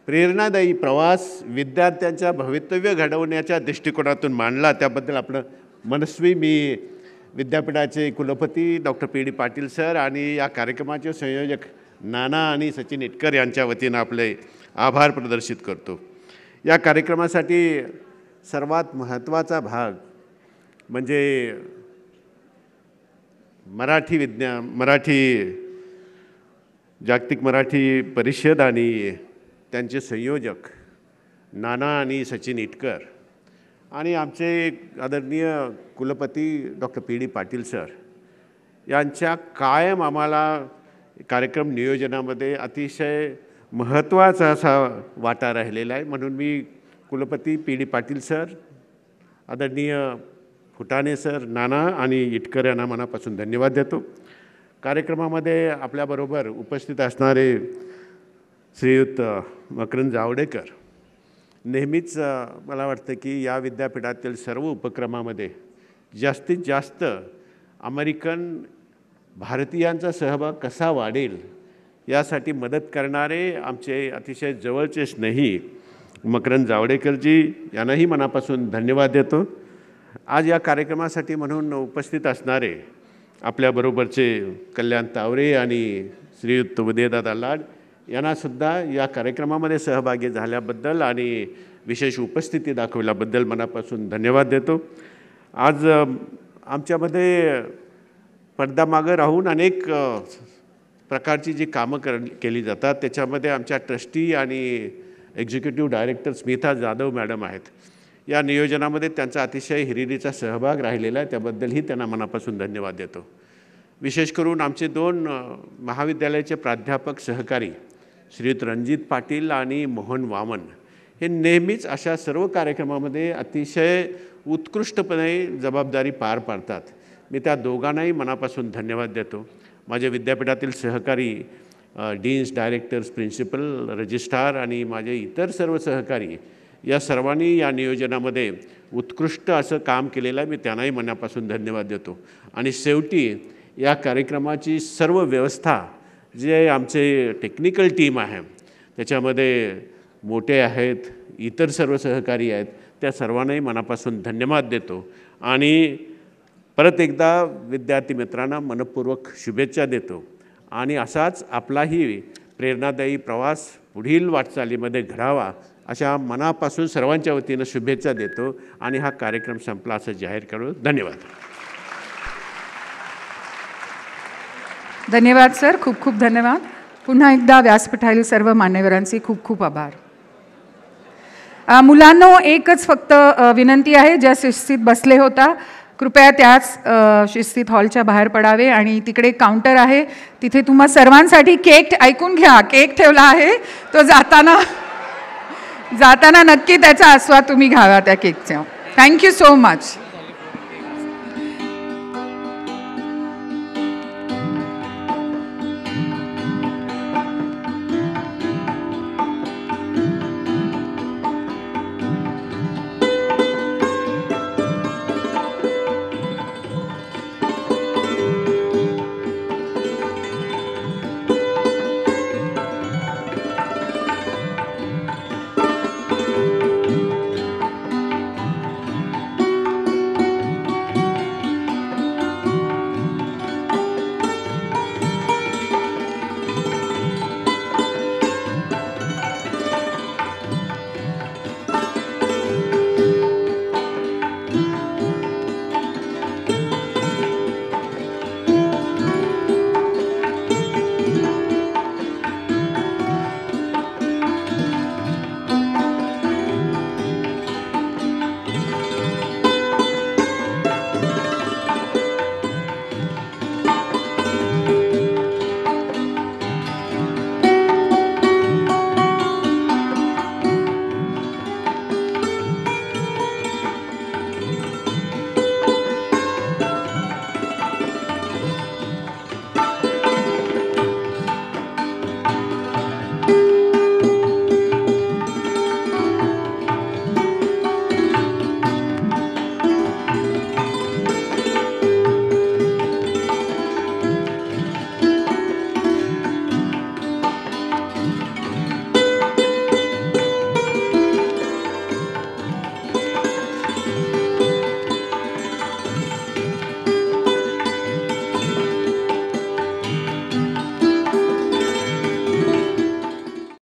प्रेरणादायी प्रवास विद्यार्थ्यांच्या भवितव्य घडवण्याच्या दृष्टिकोनातून मांडला. त्याबद्दल आपलं मनस्वी मी विद्यापीठाचे कुलपती डॉक्टर PD पाटील सर आणि या कार्यक्रमाचे संयोजक नाना आणि सचिन इटकर यांच्या वतीनं आपले आभार प्रदर्शित करतो. या कार्यक्रमासाठी सर्वात महत्त्वाचा भाग म्हणजे जागतिक मराठी परिषद आणि त्यांचे संयोजक नाना आणि सचिन इटकर आणि आमचे आदरणीय कुलपती डॉक्टर PD पाटील सर यांच्या कायम आम्हाला कार्यक्रम नियोजनामध्ये अतिशय महत्त्वाचा असा वाटा राहिलेला आहे. म्हणून मी कुलपती PD पाटील सर, आदरणीय फुटाणे सर, नाना आणि इटकर यांना मनापासून धन्यवाद देतो. कार्यक्रमामध्ये आपल्याबरोबर उपस्थित असणारे श्रीयुत मकरंद जावडेकर नेहमीच मला वाटतं की या विद्यापीठातील सर्व उपक्रमामध्ये जास्तीत जास्त अमेरिकन भारतीयांचा सहभाग कसा वाढेल यासाठी मदत करणारे आमचे अतिशय जवळचे स्नेही मकरंद जावडेकरजी यांनाही मनापासून धन्यवाद देतो. आज या कार्यक्रमासाठी म्हणून उपस्थित असणारे आपल्याबरोबरचे कल्याण तावरे आणि श्रीयुत उदयदादा लाड यांनासुद्धा या कार्यक्रमामध्ये सहभागी झाल्याबद्दल आणि विशेष उपस्थिती दाखवल्याबद्दल मनापासून धन्यवाद देतो. आज आमच्यामध्ये पडद्यामागं राहून अनेक प्रकारची जी कामं केली जातात त्याच्यामध्ये आमच्या ट्रस्टी आणि executive director Smita Jadhav madam आहेत. या नियोजनामध्ये त्यांचा अतिशय हिरिरीचा सहभाग राहिलेला आहे, त्याबद्दलही त्यांना मनापासून धन्यवाद देतो. विशेष करून आमचे 2 महाविद्यालयाचे प्राध्यापक सहकारी श्रीयुत रणजित पाटील आणि मोहन वामन हे नेहमीच अशा सर्व कार्यक्रमामध्ये अतिशय उत्कृष्टपणे जबाबदारी पार पाडतात. मी त्या दोघांनाही मनापासून धन्यवाद देतो. माझे विद्यापीठातील सहकारी डीन्स, डायरेक्टर्स, प्रिन्सिपल, रजिस्ट्रार आणि माझे इतर सर्व सहकारी या सर्वांनी या नियोजनामध्ये उत्कृष्ट असं काम केलेलं आहे. मी त्यांनाही मनापासून धन्यवाद देतो. आणि शेवटी या कार्यक्रमाची सर्व व्यवस्था जे आमचे टेक्निकल टीम आहे त्याच्यामध्ये मोठे आहेत, इतर सर्व सहकारी आहेत, त्या सर्वांनाही मनापासून धन्यवाद देतो. आणि परत एकदा विद्यार्थी मित्रांना मनपूर्वक शुभेच्छा देतो. आणि असाच आपलाही प्रेरणादायी प्रवास पुढील वाटचालीमध्ये घडावा अशा मनापासून सर्वांच्या वतीनं शुभेच्छा देतो आणि हा कार्यक्रम संपला असं जाहीर करू. धन्यवाद. धन्यवाद सर, खूप खूप धन्यवाद. पुन्हा एकदा व्यासपीठातील सर्व मान्यवरांचे खूप खूप आभार. मुलांनो, एकच फक्त विनंती आहे, ज्या शिस्तीत बसले होता कृपया त्याच शिस्तीत हॉलच्या बाहेर पडावे आणि तिकडे काउंटर आहे, तिथे तुम्हा सर्वांसाठी केक, ऐकून घ्या, केक ठेवला आहे, तो जाताना नक्की त्याचा आस्वाद तुम्ही घ्यावा त्या केकचा. Thank you so much.